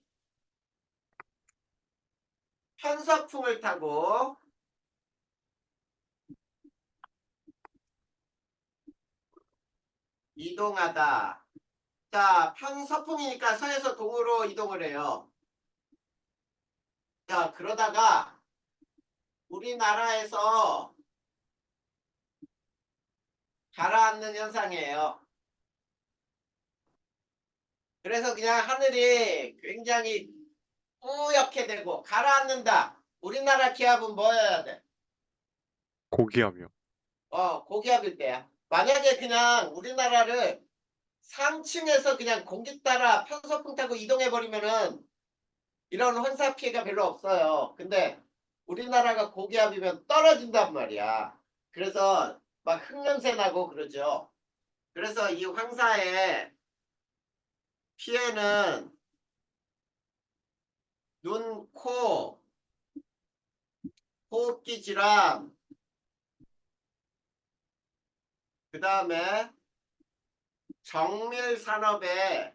편서풍을 타고 이동하다. 자, 편서풍이니까 서에서 동으로 이동을 해요. 자, 그러다가 우리나라에서 가라앉는 현상이에요. 그래서 그냥 하늘이 굉장히 뿌옇게 되고 가라앉는다. 우리나라 기압은 뭐여야 돼? 고기압이요. 고기압일 때야. 만약에 그냥 우리나라를 상층에서 그냥 공기 따라 편서풍 타고 이동해 버리면은 이런 혼사 피해가 별로 없어요. 근데 우리나라가 고기압이면 떨어진단 말이야. 그래서 막 흙냄새 나고 그러죠. 그래서 이 황사의 피해는 눈, 코, 호흡기 질환, 그 다음에 정밀 산업에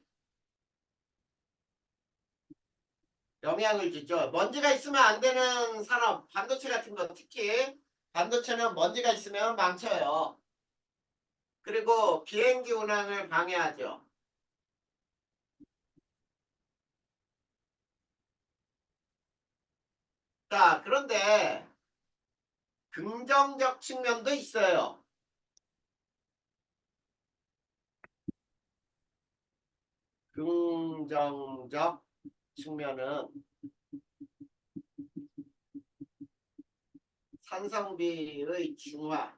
영향을 주죠. 먼지가 있으면 안 되는 산업, 반도체 같은 거 특히 반도체는 먼지가 있으면 망쳐요. 그리고 비행기 운항을 방해하죠. 자, 그런데 긍정적 측면도 있어요. 긍정적 측면은 산성비의 중화.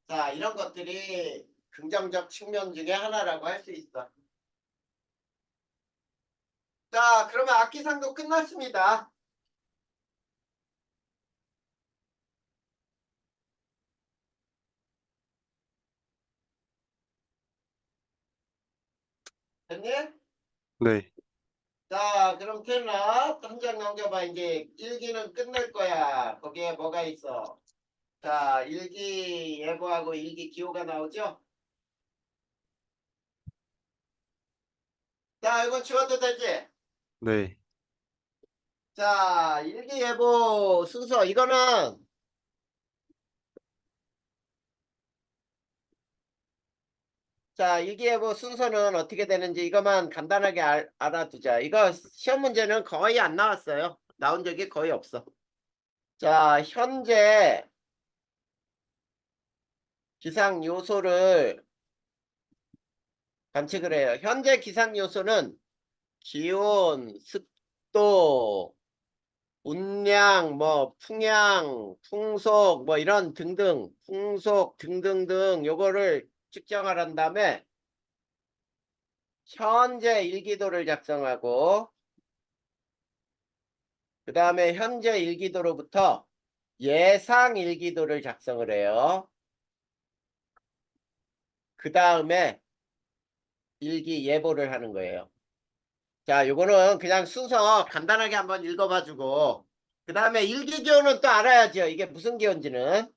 자, 이런 것들이 긍정적 측면 중에 하나라고 할 수 있어. 자, 그러면 악기상도 끝났습니다. 됐니? 네. 자, 그럼 태어나 한 장 넘겨봐. 이제 일기는 끝낼 거야. 거기에 뭐가 있어? 자, 일기 예보하고 일기 기호가 나오죠? 자, 이건 지워도 되지? 네. 자, 일기예보 순서 이거는 자, 일기예보 순서는 어떻게 되는지 이것만 간단하게 알아두자. 이거 시험 문제는 거의 안 나왔어요. 나온 적이 거의 없어. 자, 현재 기상 요소를 관측을 해요. 현재 기상 요소는 기온, 습도, 운량, 뭐 풍향, 풍속, 뭐 이런 등등, 풍속 등등등 요거를 측정하란 다음에 현재 일기도를 작성하고 그 다음에 현재 일기도로부터 예상 일기도를 작성을 해요. 그 다음에 일기 예보를 하는 거예요. 자, 요거는 그냥 순서 간단하게 한번 읽어봐주고 그 다음에 일기기온은 또 알아야죠. 이게 무슨 기온지는.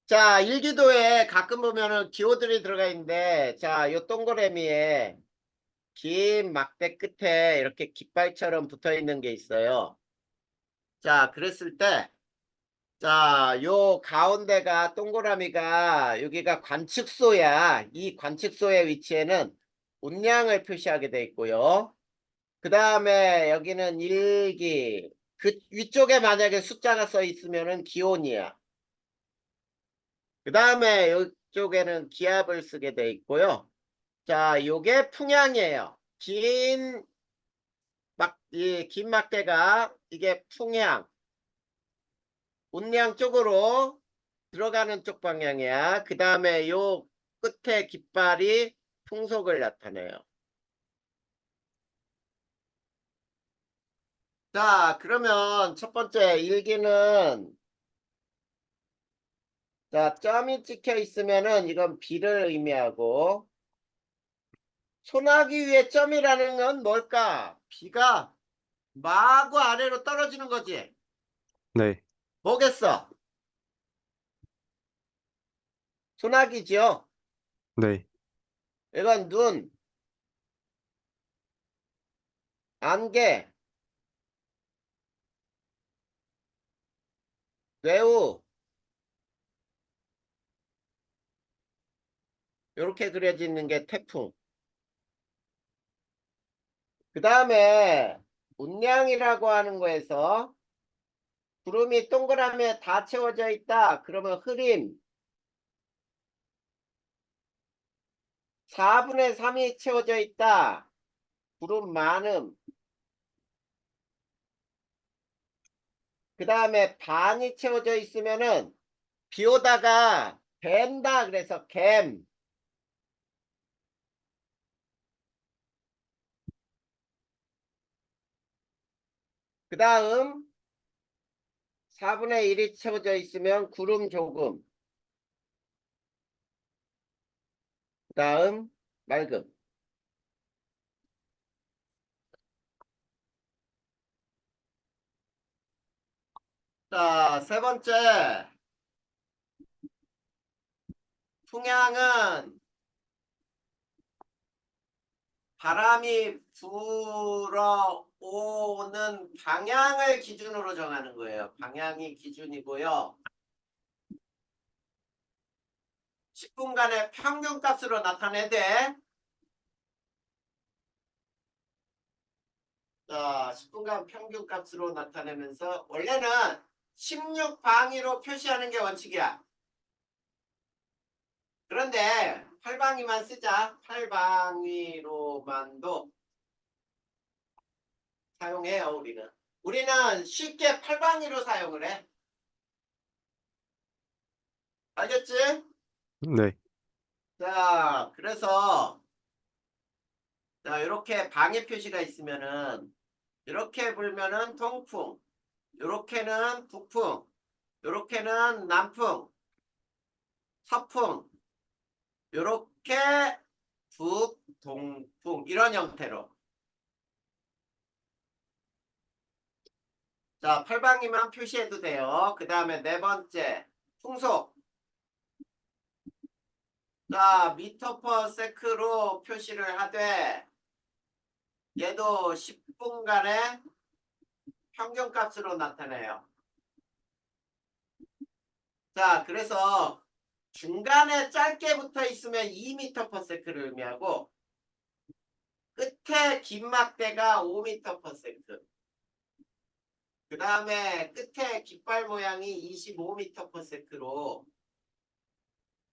자, 일기도에 가끔 보면은 기호들이 들어가 있는데 자, 요 동그라미에 긴 막대 끝에 이렇게 깃발처럼 붙어 있는 게 있어요. 자, 그랬을 때 자, 요 가운데가 동그라미가 여기가 관측소야. 이 관측소의 위치에는 운량을 표시하게 돼 있고요. 그 다음에 여기는 일기. 그 위쪽에 만약에 숫자가 써 있으면은 기온이야. 그 다음에 이쪽에는 기압을 쓰게 돼 있고요. 자, 요게 풍향이에요. 긴 막대가 이게 풍향. 운량 쪽으로 들어가는 쪽 방향이야. 그 다음에 요 끝에 깃발이 풍속을 나타내요. 자, 그러면 첫 번째 일기는 자, 점이 찍혀 있으면은 이건 비를 의미하고 소나기 위에 점이라는 건 뭘까? 비가 마구 아래로 떨어지는 거지. 네. 뭐겠어? 소나기지요. 네. 이건 눈, 안개, 뇌우 이렇게 그려지는 게 태풍. 그 다음에 운량이라고 하는 거에서 구름이 동그라미에 다 채워져 있다. 그러면 흐림 4분의 3이 채워져 있다. 구름 많음. 그 다음에 반이 채워져 있으면은 비 오다가 갠다. 그래서 갬. 그 다음 4분의 1이 채워져 있으면 구름 조금. 그 다음 맑음. 자, 세 번째. 풍향은 바람이 불어오는 방향을 기준으로 정하는 거예요. 방향이 기준이고요. 10분간의 평균값으로 나타내되, 자, 10분간 평균값으로 나타내면서 원래는 16방위로 표시하는 게 원칙이야. 그런데 8방위만 쓰자. 8방위로만도 사용해요, 우리는. 우리는 쉽게 8방위로 사용을 해. 알겠지? 네. 자, 그래서 자, 이렇게 방해 표시가 있으면은 이렇게 불면은 동풍, 이렇게는 북풍, 이렇게는 남풍, 서풍, 이렇게 북동풍 이런 형태로. 자, 팔방이만 표시해도 돼요. 그 다음에 네 번째 풍속. 자, 미터 퍼 세크로 표시를 하되 얘도 10분간의 평균값으로 나타내요. 자, 그래서 중간에 짧게 붙어 있으면 2m per sec를 의미하고 끝에 긴 막대가 5m per sec. 그 다음에 끝에 깃발 모양이 25m per sec로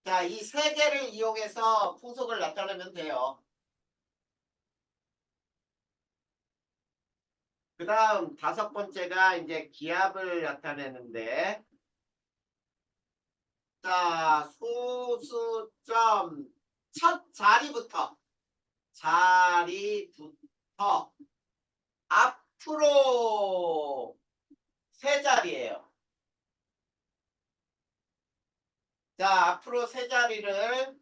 자, 이 세 개를 이용해서 풍속을 나타내면 돼요. 그 다음 다섯 번째가 이제 기압을 나타내는데 자, 소수점 첫 자리부터 앞으로 세 자리예요. 자, 앞으로 세 자리를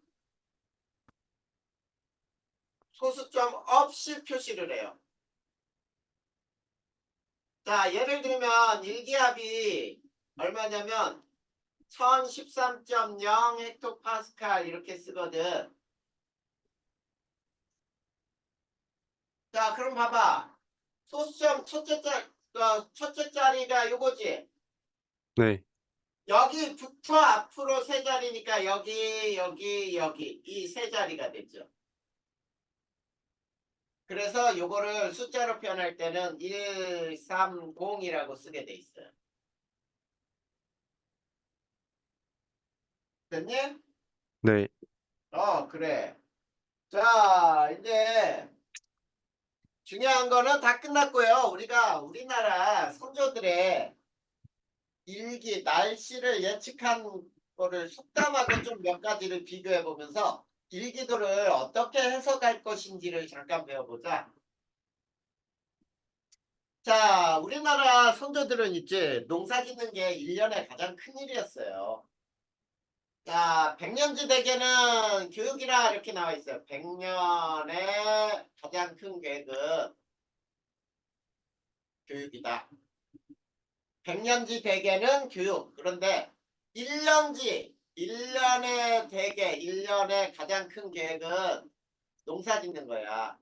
소수점 없이 표시를 해요. 자, 예를 들면 일기압이 얼마냐면 1013.0 헥토파스칼 이렇게 쓰거든. 자, 그럼 봐봐. 소수점 첫째 자리가 요거지. 네. 여기부터 앞으로 세 자리니까 여기 이 세 자리가 되죠. 그래서 요거를 숫자로 표현할 때는 130이라고 쓰게 돼 있어요. 됐니? 네. 그래. 자, 이제 중요한 거는 다 끝났고요. 우리나라 선조들의 일기, 날씨를 예측한 거를 속담하고 좀 몇 가지를 비교해 보면서 일기도를 어떻게 해석할 것인지를 잠깐 배워보자. 자, 우리나라 선조들은 있지, 농사 짓는 게 1년에 가장 큰 일이었어요. 자, 백년지 대계는 교육이라 이렇게 나와 있어요. 100년의 가장 큰 계획은 교육이다. 백년지 대계는 교육. 그런데 1년의 대계, 1년의 가장 큰 계획은 농사 짓는 거야.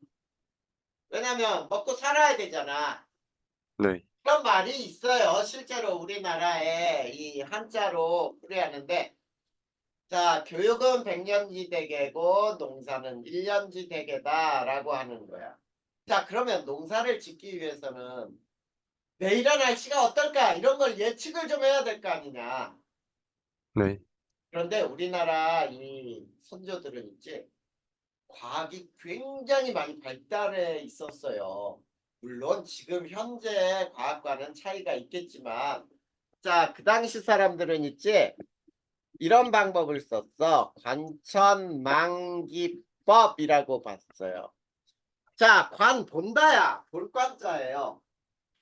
왜냐면 먹고 살아야 되잖아. 네. 그런 말이 있어요. 실제로 우리나라에 이 한자로 풀이하는데 자, 교육은 백년지 대계고 농사는 1년지 대계다라고 하는 거야. 자, 그러면 농사를 짓기 위해서는 내일의 날씨가 어떨까? 이런 걸 예측을 좀 해야 될 거 아니냐. 네. 그런데 우리나라 이 선조들은 있지, 과학이 굉장히 많이 발달해 있었어요. 물론 지금 현재 과학과는 차이가 있겠지만, 자, 그 당시 사람들은 있지, 이런 방법을 썼어. 관천망기법이라고 봤어요. 자, 관 본다야. 볼 관자예요.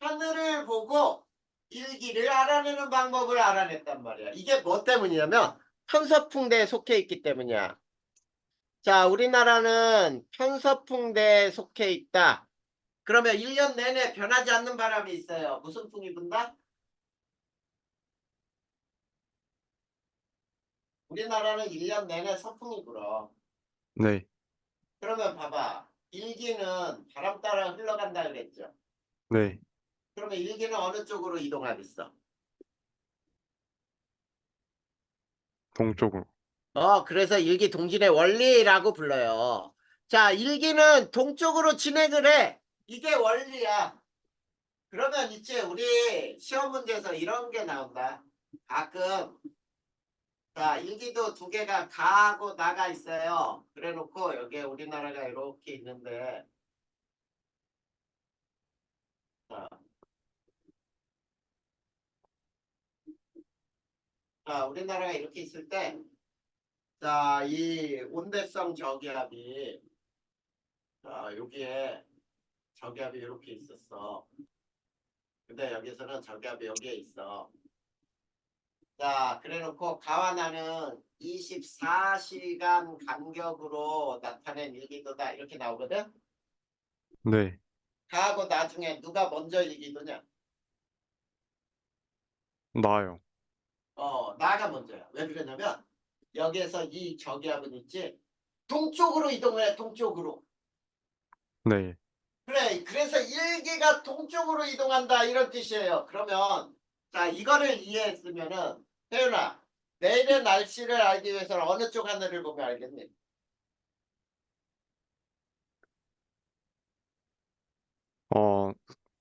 하늘을 보고 일기를 알아내는 방법을 알아냈단 말이야. 이게 뭐 때문이냐면 편서풍대에 속해 있기 때문이야. 자, 우리나라는 편서풍대에 속해 있다. 그러면 1년 내내 변하지 않는 바람이 있어요. 무슨 풍이 분다? 우리나라는 1년 내내 서풍이 불어. 네, 그러면 봐봐. 일기는 바람 따라 흘러간다 그랬죠. 네, 그러면 일기는 어느 쪽으로 이동하겠어? 동쪽으로. 그래서 일기 동진의 원리라고 불러요. 자, 일기는 동쪽으로 진행을 해. 이게 원리야. 그러면 이제 우리 시험 문제에서 이런 게 나온다. 가끔 자, 일기도 두 개가 가하고 나가 있어요. 그래 놓고 여기에 우리나라가 이렇게 있는데 자, 우리나라가 이렇게 있을 때 자, 이 온대성 저기압이 자, 여기에 저기압이 이렇게 있었어. 근데 여기서는 저기압이 여기에 있어. 자, 그래 놓고 가와 나는 24시간 간격으로 나타낸 일기도다. 이렇게 나오거든? 네, 가하고 나중에 누가 먼저 일기도냐? 나요. 나가 먼저야. 왜 그러냐면 여기에서 이 저기압은 있지? 동쪽으로 이동을 해, 동쪽으로. 네, 그래, 그래서 일기가 동쪽으로 이동한다. 이런 뜻이에요. 그러면, 자, 이거를 이해했으면은, 혜윤아, 내일의 날씨를 알기 위해서는 어느 쪽 하늘을 보면 알겠니? 어,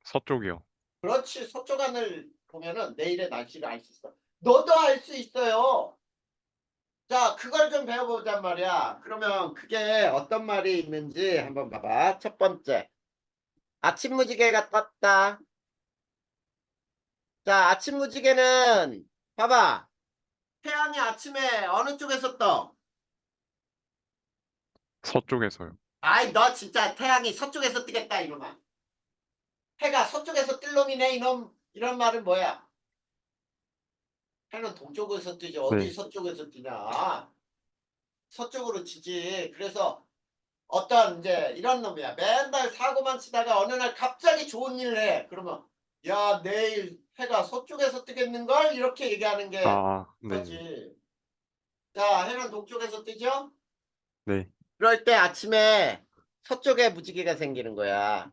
서쪽이요. 그렇지, 서쪽 하늘 보면은 내일의 날씨를 알 수 있어. 너도 알 수 있어요. 자, 그걸 좀 배워보잔 말이야. 그러면 그게 어떤 말이 있는지 한번 봐봐. 첫 번째. 아침 무지개가 떴다. 자, 아침 무지개는 봐봐. 태양이 아침에 어느 쪽에서 떠? 서쪽에서요. 아이, 너 진짜 태양이 서쪽에서 뜨겠다, 이놈아. 해가 서쪽에서 뜰 놈이네, 이놈. 이런 말은 뭐야? 해는 동쪽에서 뜨지. 어디 네, 서쪽에서 뜨냐? 서쪽으로 치지. 그래서 어떤 이제 이런 놈이야. 맨날 사고만 치다가 어느 날 갑자기 좋은 일을 해. 그러면 야, 내일 해가 서쪽에서 뜨겠는걸? 이렇게 얘기하는 게 네, 네, 이거지. 자, 해는 동쪽에서 뜨죠? 네. 그럴 때 아침에 서쪽에 무지개가 생기는 거야.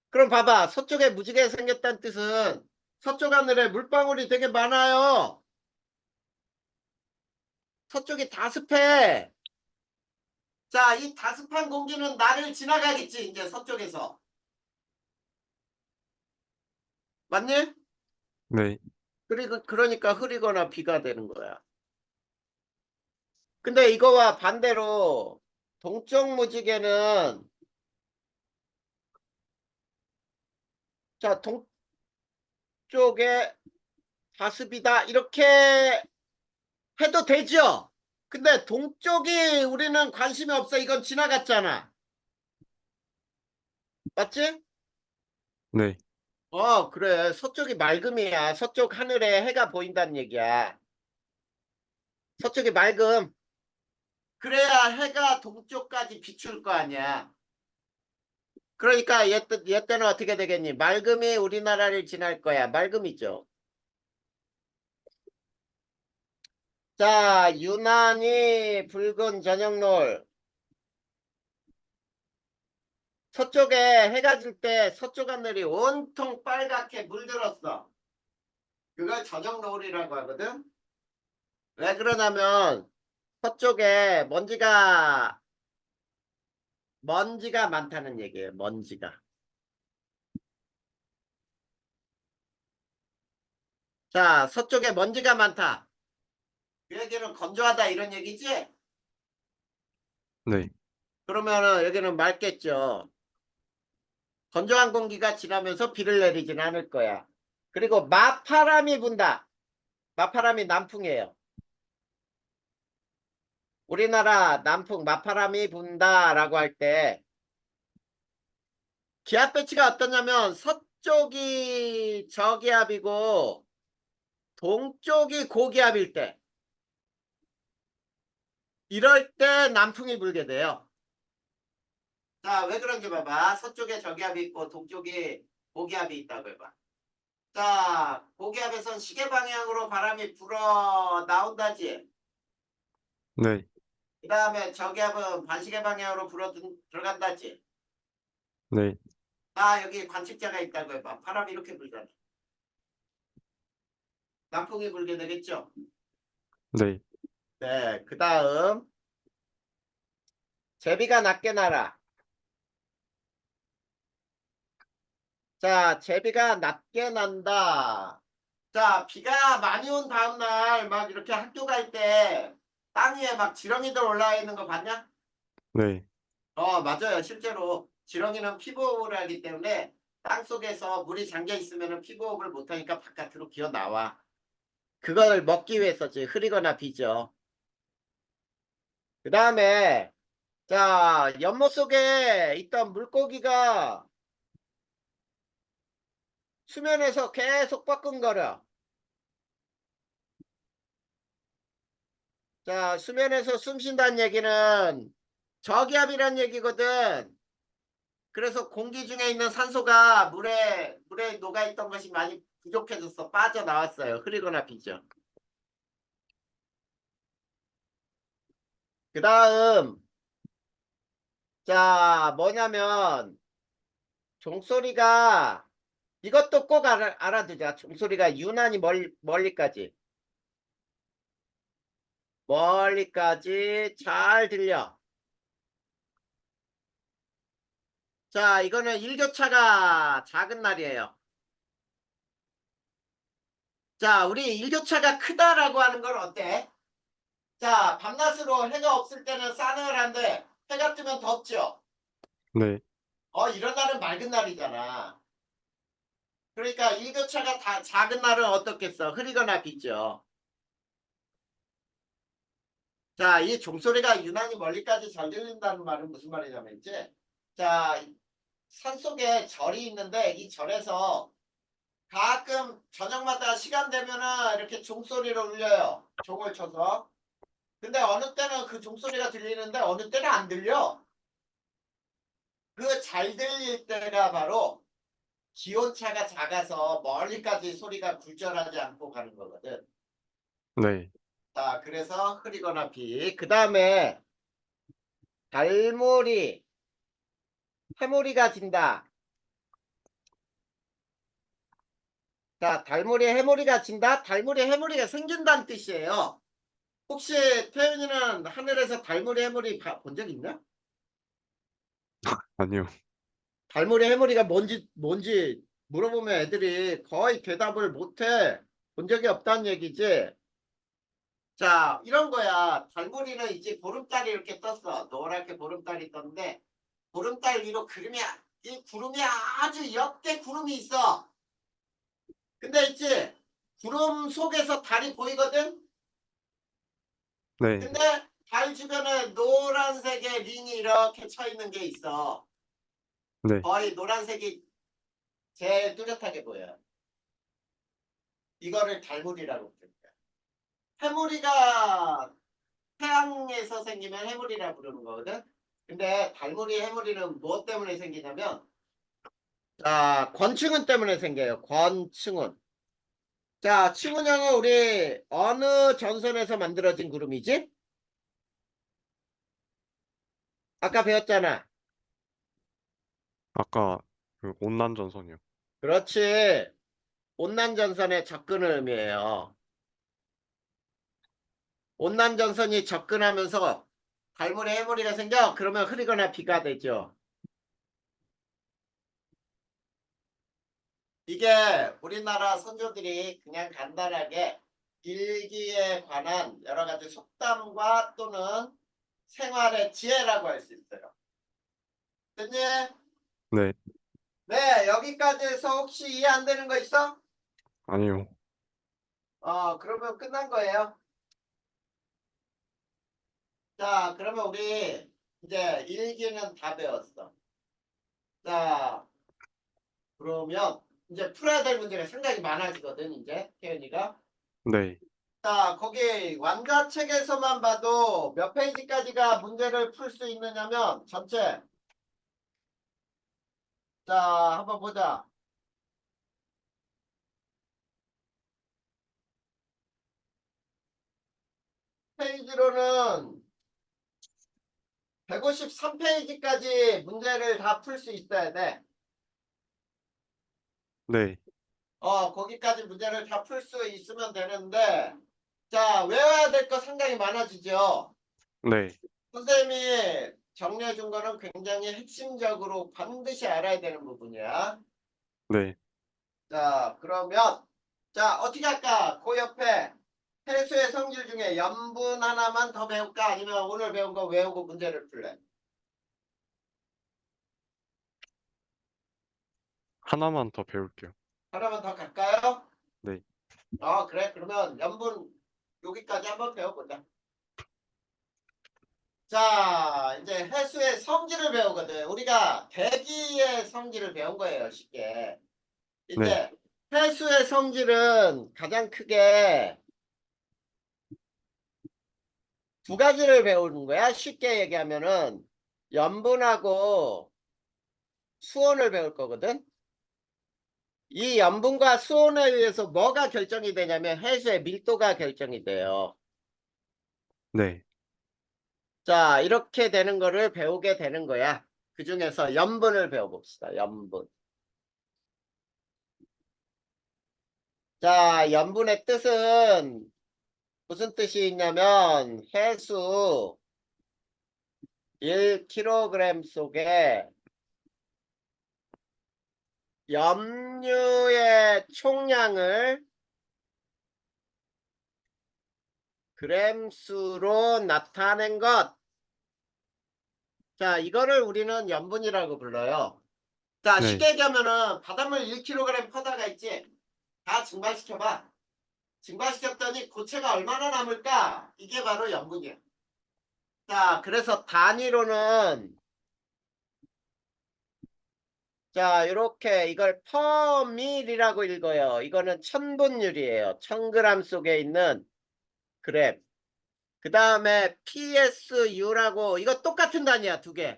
그럼 봐봐. 서쪽에 무지개가 생겼다는 뜻은 서쪽 하늘에 물방울이 되게 많아요. 서쪽이 다습해. 자, 이 다습한 공기는 나를 지나가겠지, 이제 서쪽에서. 맞니? 네. 그리고 그러니까 흐리거나 비가 되는 거야. 근데 이거와 반대로 동쪽 무지개는 자, 동쪽에 다습이다. 이렇게 해도 되죠? 근데 동쪽이 우리는 관심이 없어. 이건 지나갔잖아. 맞지? 네. 그래. 서쪽이 맑음이야. 서쪽 하늘에 해가 보인다는 얘기야. 서쪽이 맑음. 그래야 해가 동쪽까지 비출 거 아니야. 그러니까 얘 때는 어떻게 되겠니? 맑음이 우리나라를 지날 거야. 맑음이죠. 자, 유난히 붉은 저녁노을. 서쪽에 해가 질 때 서쪽 하늘이 온통 빨갛게 물들었어. 그걸 저녁노을이라고 하거든. 왜 그러냐면 서쪽에 먼지가 많다는 얘기예요. 먼지가. 자, 서쪽에 먼지가 많다. 그 얘기는 건조하다 이런 얘기지? 네. 그러면은 여기는 맑겠죠. 건조한 공기가 지나면서 비를 내리진 않을 거야. 그리고 마파람이 분다. 마파람이 남풍이에요. 우리나라 남풍 마파람이 분다라고 할 때 기압 배치가 어떠냐면 서쪽이 저기압이고 동쪽이 고기압일 때 이럴 때 남풍이 불게 돼요. 자, 왜 그런지 봐봐. 서쪽에 저기압이 있고 동쪽에 고기압이 있다고 해봐. 자, 고기압에선 시계 방향으로 바람이 불어 나온다지. 네, 그 다음에 저기압은 반시계 방향으로 불어 들어간다지. 네, 아, 여기 관측자가 있다고 해봐. 바람이 이렇게 불잖아. 남풍이 불게 되겠죠? 네, 네, 그 다음 제비가 낮게 날아. 자, 제비가 낮게 난다. 자, 비가 많이 온 다음날 막 이렇게 학교 갈 때 땅 위에 막 지렁이들 올라와 있는 거 봤냐? 네, 맞아요. 실제로 지렁이는 피부호흡을 하기 때문에 땅 속에서 물이 잠겨 있으면 피부호흡을 못하니까 바깥으로 기어 나와. 그걸 먹기 위해서지. 흐리거나 비죠. 그 다음에 자, 연못 속에 있던 물고기가 수면에서 계속 빠끔거려. 자, 수면에서 숨 쉰다는 얘기는 저기압이란 얘기거든. 그래서 공기 중에 있는 산소가 물에 녹아있던 것이 많이 부족해졌어. 빠져나왔어요. 흐리거나 비죠. 그 다음, 자, 뭐냐면, 종소리가, 이것도 꼭 알아두자. 종소리가 유난히 멀리까지. 멀리까지 잘 들려. 자, 이거는 일교차가 작은 날이에요. 자, 우리 일교차가 크다라고 하는 건 어때? 자, 밤낮으로 해가 없을 때는 싸늘한데 해가 뜨면 덥죠. 네, 이런 날은 맑은 날이잖아. 그러니까 일교차가 다 작은 날은 어떻겠어? 흐리거나 비죠. 자, 이 종소리가 유난히 멀리까지 잘 들린다는 말은 무슨 말이냐면 이제 자, 산속에 절이 있는데 이 절에서 가끔 저녁마다 시간 되면은 이렇게 종소리를 울려요. 종을 쳐서. 근데 어느 때는 그 종소리가 들리는데 어느 때는 안 들려. 그 잘 들릴 때가 바로 기온차가 작아서 멀리까지 소리가 굴절하지 않고 가는 거거든. 네. 자, 그래서 흐리거나 비. 그 다음에 달무리, 해무리가 진다. 자, 달무리, 해무리가 진다. 달무리, 해무리가 생긴다는 뜻이에요. 혹시 태윤이는 하늘에서 달무리, 해무리 본 적 있나? 아니요. 달무리, 해무리가 뭔지 물어보면 애들이 거의 대답을 못해. 본 적이 없다는 얘기지. 자, 이런 거야. 달무리는 이제 보름달이 이렇게 떴어. 노랗게 보름달이 떴는데, 보름달 위로 이 구름이 아주 옅게 구름이 있어. 근데 있지, 구름 속에서 달이 보이거든? 네, 근데 달 주변에 노란색의 링이 이렇게 쳐 있는 게 있어. 네, 거의 노란색이 제일 뚜렷하게 보여. 이거를 달무리라고 부릅니다. 해무리가 태양에서 생기면 해무리라 부르는 거거든? 근데 달무리, 해무리는 무엇 때문에 생기냐면, 자, 권충은 때문에 생겨요. 권충은. 자, 층운형은 우리 어느 전선에서 만들어진 구름이지? 아까 배웠잖아. 아까 그 온난전선이요. 그렇지. 온난전선의 접근을 의미해요. 온난전선이 접근하면서 달무리, 해무리가 생겨. 그러면 흐리거나 비가 되죠. 이게 우리나라 선조들이 그냥 간단하게 일기에 관한 여러 가지 속담과 또는 생활의 지혜라고 할 수 있어요. 됐니? 네, 네, 여기까지 해서 혹시 이해 안 되는 거 있어? 아니요. 그러면 끝난 거예요. 자, 그러면 우리 이제 일기는 다 배웠어. 자, 그러면 이제 풀어야 될 문제가 상당히 많아지거든, 이제, 태연이가. 네. 자, 거기 완자책에서만 봐도 몇 페이지까지가 문제를 풀 수 있느냐면, 전체. 자, 한번 보자. 페이지로는 153페이지까지 문제를 다 풀 수 있어야 돼. 네. 거기까지 문제를 다 풀 수 있으면 되는데, 자, 외워야 될 거 상당히 많아지죠. 네. 선생님이 정리해 준 거는 굉장히 핵심적으로 반드시 알아야 되는 부분이야. 네. 자, 그러면, 자, 어떻게 할까? 그 옆에 해수의 성질 중에 염분 하나만 더 배울까? 아니면 오늘 배운 거 외우고 문제를 풀래? 하나만 더 배울게요. 하나만 더 갈까요? 네. 그래. 그러면 염분 여기까지 한번 배워보자. 자, 이제 해수의 성질을 배우거든. 우리가 대기의 성질을 배운 거예요, 쉽게. 네. 이제 해수의 성질은 가장 크게 두 가지를 배우는 거야. 쉽게 얘기하면은 염분하고 수온을 배울 거거든. 이 염분과 수온에 의해서 뭐가 결정이 되냐면 해수의 밀도가 결정이 돼요. 네. 자, 이렇게 되는 거를 배우게 되는 거야. 그 중에서 염분을 배워봅시다. 염분. 자, 염분의 뜻은 무슨 뜻이 있냐면 해수 1kg 속에 염류의 총량을 그램수로 나타낸 것. 자, 이거를 우리는 염분이라고 불러요. 자, 네. 쉽게 얘기하면은 바닷물 1kg 퍼다가 있지? 다 증발시켜봐. 증발시켰더니 고체가 얼마나 남을까? 이게 바로 염분이야. 자, 그래서 단위로는 자, 이렇게 이걸 퍼밀이라고 읽어요. 이거는 천분율이에요. 1000g 속에 있는 그램. 그 다음에 PSU라고 이거 똑같은 단위야, 두 개.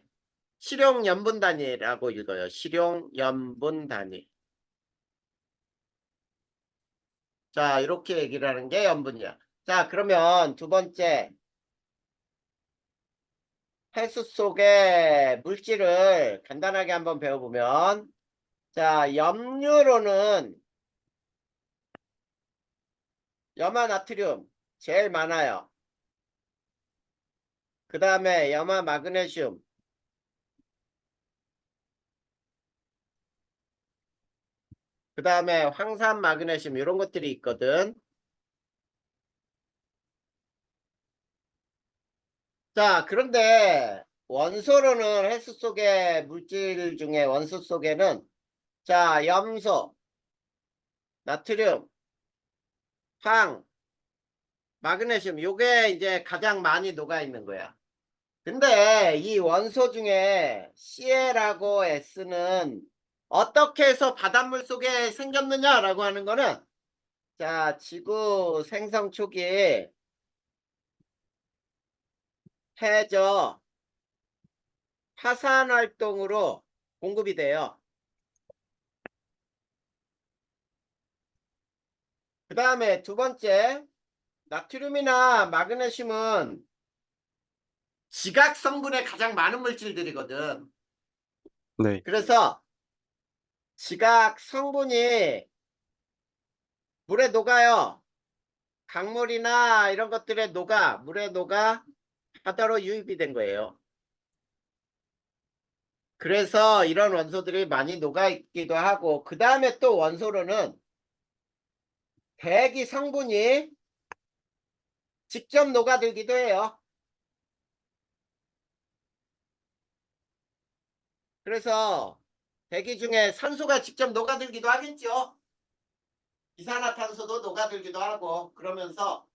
실용염분 단위라고 읽어요. 실용염분 단위. 자, 이렇게 얘기를 하는 게 염분이야. 자, 그러면 두 번째. 해수 속의 물질을 간단하게 한번 배워보면 자, 염류로는 염화 나트륨 제일 많아요. 그 다음에 염화 마그네슘, 그 다음에 황산 마그네슘 이런 것들이 있거든. 자, 그런데 원소로는 해수 속의 물질 중에 원소 속에는 자, 염소, 나트륨, 황, 마그네슘 요게 이제 가장 많이 녹아 있는 거야. 근데 이 원소 중에 Cl하고 S는 어떻게 해서 바닷물 속에 생겼느냐라고 하는 거는 자, 지구 생성 초기에 해저 화산 활동으로 공급이 돼요. 그 다음에 두 번째, 나트륨이나 마그네슘은 지각 성분에 가장 많은 물질들이거든. 네. 그래서 지각 성분이 물에 녹아요. 강물이나 이런 것들에 녹아, 물에 녹아 바다로 유입이 된 거예요. 그래서 이런 원소들이 많이 녹아 있기도 하고, 그 다음에 또 원소로는 대기 성분이 직접 녹아들기도 해요. 그래서 대기 중에 산소가 직접 녹아들기도 하겠죠. 이산화탄소도 녹아들기도 하고, 그러면서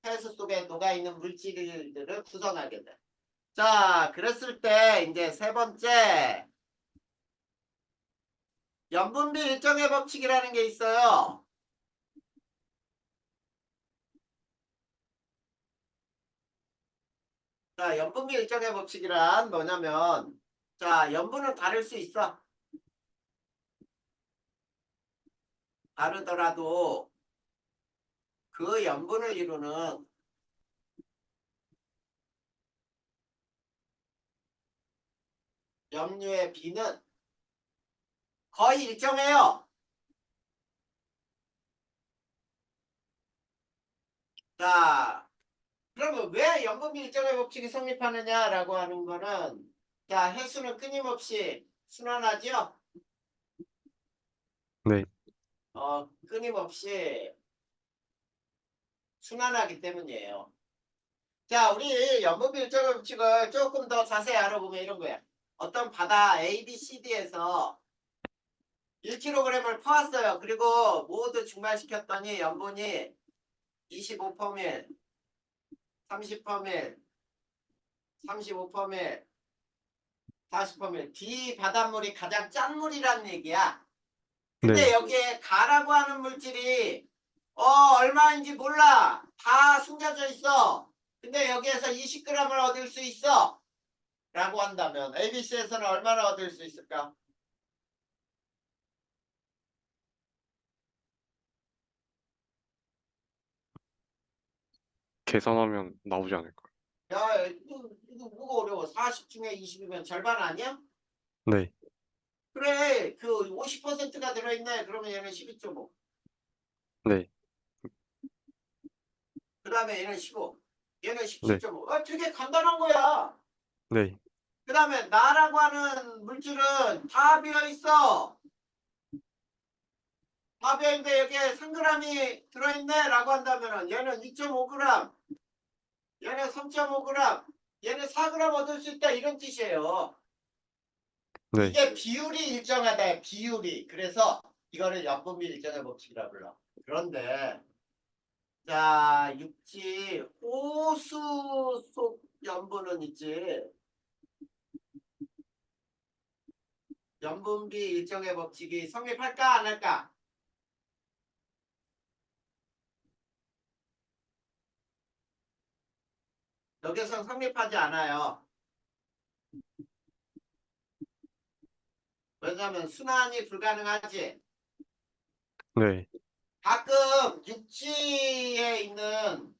해수 속에 녹아있는 물질들을 구성하게 돼. 자, 그랬을 때 이제 세 번째 염분비 일정의 법칙이라는 게 있어요. 자, 염분비 일정의 법칙이란 뭐냐면, 자, 염분은 다를 수 있어. 다르더라도 그 염분을 이루는 염류의 비는 거의 일정해요. 자, 그러면 왜 염분비 일정의 법칙이 성립하느냐라고 하는 거는, 자, 해수는 끊임없이 순환하죠? 네, 끊임없이 순환하기 때문이에요. 자, 우리 염분비 일정의 법칙을 조금 더 자세히 알아보면 이런 거야. 어떤 바다 A, B, C, D에서 1kg을 퍼왔어요. 그리고 모두 증발시켰더니 염분이 25%밀, 30%밀, 35%밀, 40%밀. D 바닷물이 가장 짠 물이라는 얘기야. 근데 네, 여기에 가라고 하는 물질이 얼마인지 몰라. 다 숨겨져 있어. 근데 여기에서 20g을 얻을 수 있어. 라고 한다면 ABC에서는 얼마나 얻을 수 있을까? 계산하면 나오지 않을까요? 야, 이거 뭐가 어려워. 40 중에 20이면 절반 아니야? 네, 그래, 그 50%가 들어있네. 그러면 얘는 12.5. 네, 그 다음에 얘는 15. 얘는 네, 17.5. 되게 간단한 거야. 네, 그 다음에 나라고 하는 물질은 다 비어있어. 다 비어있는데 여기에 3g이 들어있네. 라고 한다면 얘는 2.5g, 얘는 3.5g, 얘는 4g 얻을 수 있다. 이런 뜻이에요. 네. 이게 비율이 일정하다. 비율이. 그래서 이거를 연분비 일정의 법칙이라 불러. 그런데 자, 육지 호수 속 염분은 있지. 염분비 일정의 법칙이 성립할까 안 할까? 여기서 성립하지 않아요. 왜냐하면 순환이 불가능하지. 네, 가끔 육지에 있는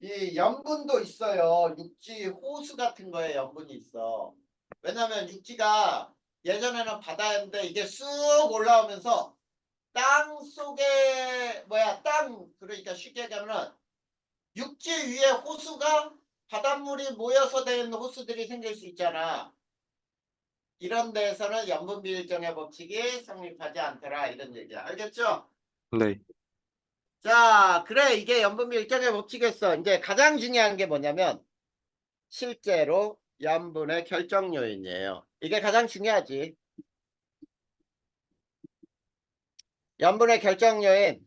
이 염분도 있어요. 육지 호수 같은 거에 염분이 있어. 왜냐하면 육지가 예전에는 바다였는데 이게 쑥 올라오면서 땅 속에 땅 그러니까 쉽게 얘기하면 육지 위에 호수가 바닷물이 모여서 된 호수들이 생길 수 있잖아. 이런 데에서는 염분비 일정의 법칙이 성립하지 않더라 이런 얘기야. 알겠죠? 네, 자, 그래 이게 염분비 일정의 법칙이었어. 이제 가장 중요한 게 뭐냐면 실제로 염분의 결정 요인이에요. 이게 가장 중요하지. 염분의 결정 요인.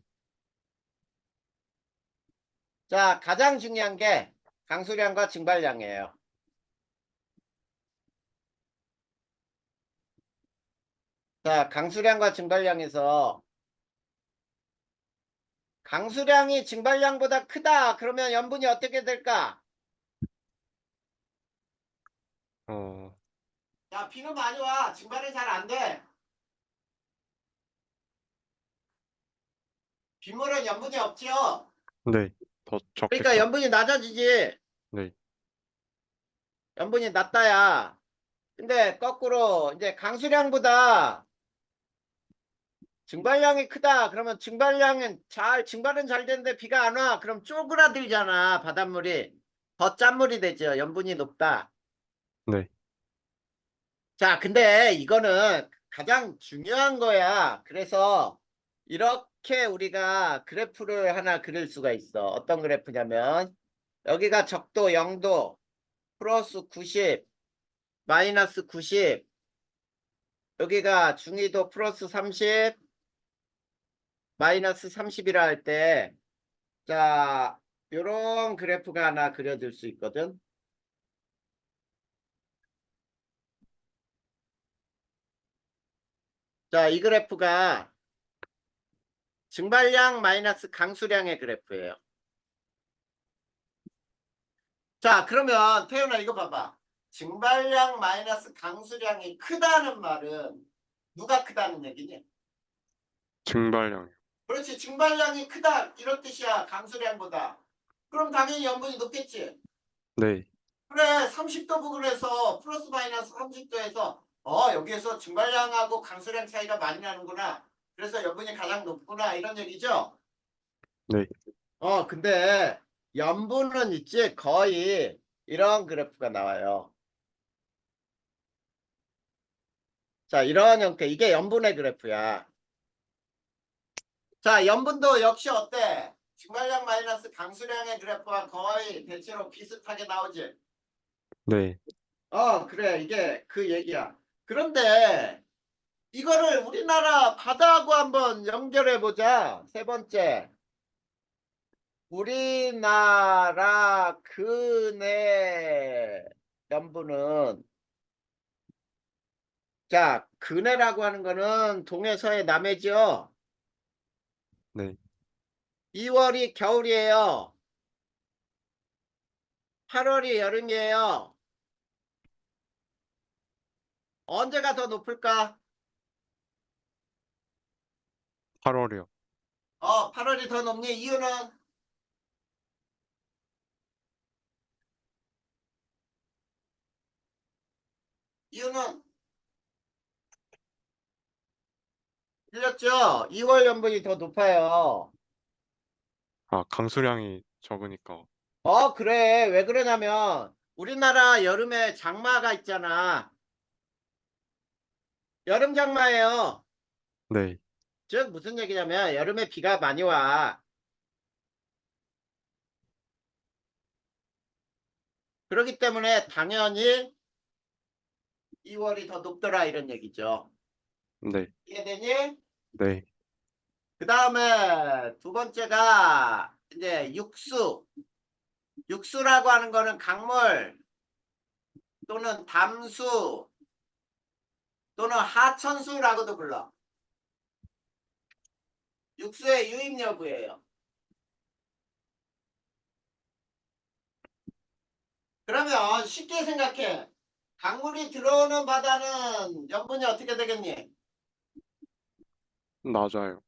자, 가장 중요한 게 강수량과 증발량이에요. 자, 강수량과 증발량에서 강수량이 증발량보다 크다. 그러면 염분이 어떻게 될까? 어, 야, 비는 많이 와. 증발이 잘 안 돼. 빗물은 염분이 없지요. 네, 더 그러니까 적겠죠. 염분이 낮아지지. 네, 염분이 낮다야. 근데 거꾸로 이제 강수량보다 증발량이 크다. 그러면 증발은 잘 되는데 비가 안 와. 그럼 쪼그라들잖아. 바닷물이. 더 짠물이 되죠. 염분이 높다. 네, 자, 근데 이거는 가장 중요한 거야. 그래서 이렇게 우리가 그래프를 하나 그릴 수가 있어. 어떤 그래프냐면 여기가 적도 0도, 플러스 90, 마이너스 90, 여기가 중위도 플러스 30, 마이너스 30이라 할 때, 자, 요런 그래프가 하나 그려질 수 있거든. 자, 이 그래프가 증발량 마이너스 강수량의 그래프예요. 자, 그러면 태훈아 이거 봐봐. 증발량 마이너스 강수량이 크다는 말은 누가 크다는 얘기니? 증발량이요. 그렇지. 증발량이 크다 이런 뜻이야. 강수량보다. 그럼 당연히 염분이 높겠지. 네, 그래. 30도 부근에서 플러스 마이너스 30도에서 여기에서 증발량하고 강수량 차이가 많이 나는구나. 그래서 염분이 가장 높구나 이런 얘기죠. 네, 근데 염분은 있지 거의 이런 그래프가 나와요. 자, 이런 형태. 이게 염분의 그래프야. 자, 염분도 역시 어때? 증발량 마이너스 강수량의 그래프와 거의 대체로 비슷하게 나오지. 네. 그래. 이게 그 얘기야. 그런데 이거를 우리나라 바다하고 한번 연결해 보자. 세 번째. 우리나라 근해 염분은 자, 근해라고 하는 거는 동해, 서해, 남해죠. 네. 2월이 겨울이에요. 8월이 여름이에요. 언제가 더 높을까? 8월이요. 8월이 더 높니? 이유는 틀렸죠? 2월 연분이 더 높아요. 아, 강수량이 적으니까. 그래. 왜 그러냐면 우리나라 여름에 장마가 있잖아. 여름 장마예요. 네, 즉 무슨 얘기냐면 여름에 비가 많이 와. 그렇기 때문에 당연히 2월이 더 높더라 이런 얘기죠. 네, 이해되니? 네, 그 다음에 두 번째가 이제 육수. 육수라고 하는 거는 강물 또는 담수 또는 하천수라고도 불러. 육수의 유입 여부예요. 그러면 쉽게 생각해. 강물이 들어오는 바다는 염분이 어떻게 되겠니? 낮아요.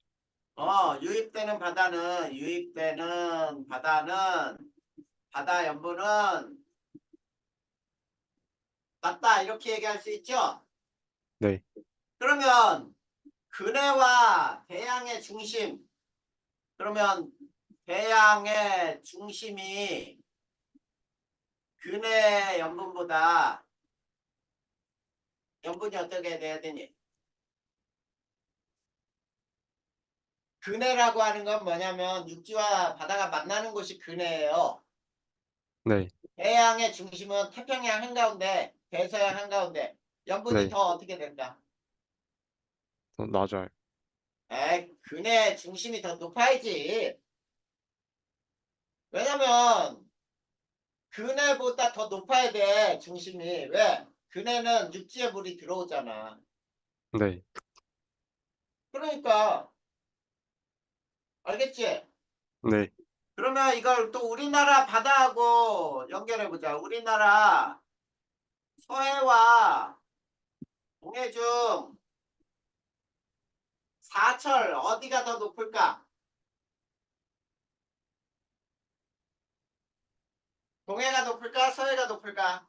유입되는 바다는 바다 염분은 낮다 이렇게 얘기할 수 있죠? 네, 그러면 근해와 대양의 중심 그러면 대양의 중심이 근해 염분보다 염분이 어떻게 돼야 되니? 근해라고 하는 건 뭐냐면 육지와 바다가 만나는 곳이 근해예요. 네, 대양의 중심은 태평양 한가운데, 대서양 한가운데. 염분이 네. 더 어떻게 된다? 낮아요. 근해 중심이 더 높아야지. 왜냐면 근해보다 더 높아야 돼, 중심이. 왜? 근해는 육지에 물이 들어오잖아. 네, 그러니까 알겠지? 네, 그러면 이걸 또 우리나라 바다하고 연결해 보자. 우리나라 서해와 동해 중 사철 어디가 더 높을까? 동해가 높을까? 서해가 높을까?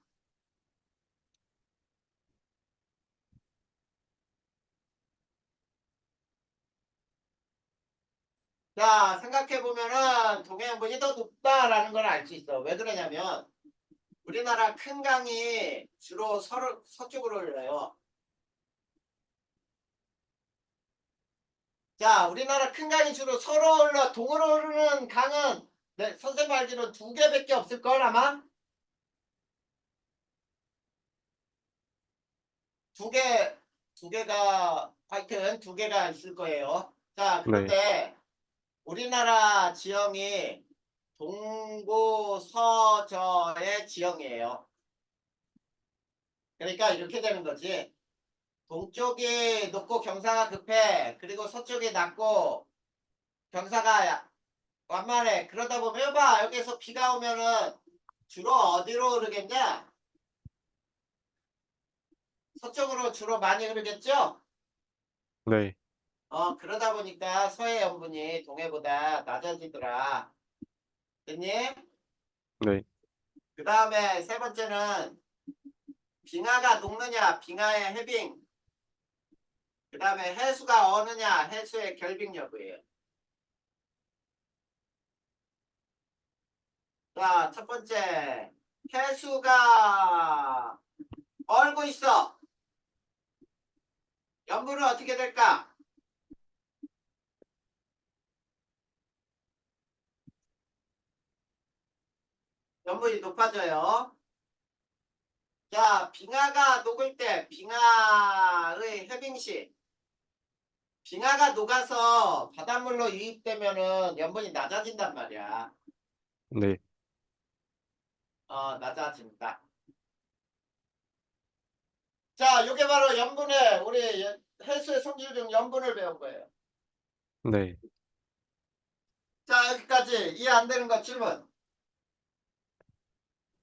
자, 생각해 보면은 동해 양분이 더 높다라는 걸 알 수 있어. 왜 그러냐면 우리나라 큰 강이 주로 서쪽으로 흘러요. 자, 우리나라 큰 강이 주로 서로 흘러 동으로 흐르는 강은 네, 선생님 알기로 두 개밖에 없을 걸 아마 두 개, 두 개가 하여튼 두 개가 있을 거예요. 자, 네, 그런데 우리나라 지형이 동고서저의 지형이에요. 그러니까 이렇게 되는 거지. 동쪽이 높고 경사가 급해. 그리고 서쪽이 낮고 경사가 완만해. 그러다 보면 봐 여기서 비가 오면은 주로 어디로 흐르겠냐? 서쪽으로 주로 많이 흐르겠죠? 네, 그러다 보니까 서해 염분이 동해보다 낮아지더라. 됐니? 네, 그 다음에 세 번째는 빙하가 녹느냐, 빙하의 해빙. 그 다음에 해수가 어느냐, 해수의 결빙 여부예요. 자, 첫 번째. 해수가 얼고 있어. 염분은 어떻게 될까? 염분이 높아져요. 자, 빙하가 녹을 때 빙하의 해빙시. 빙하가 녹아서 바닷물로 유입되면은 염분이 낮아진단 말이야. 네, 낮아진다. 자, 이게 바로 염분의 우리 해수의 성질 중 염분을 배운 거예요. 네. 자, 여기까지 이해 안 되는 거 질문.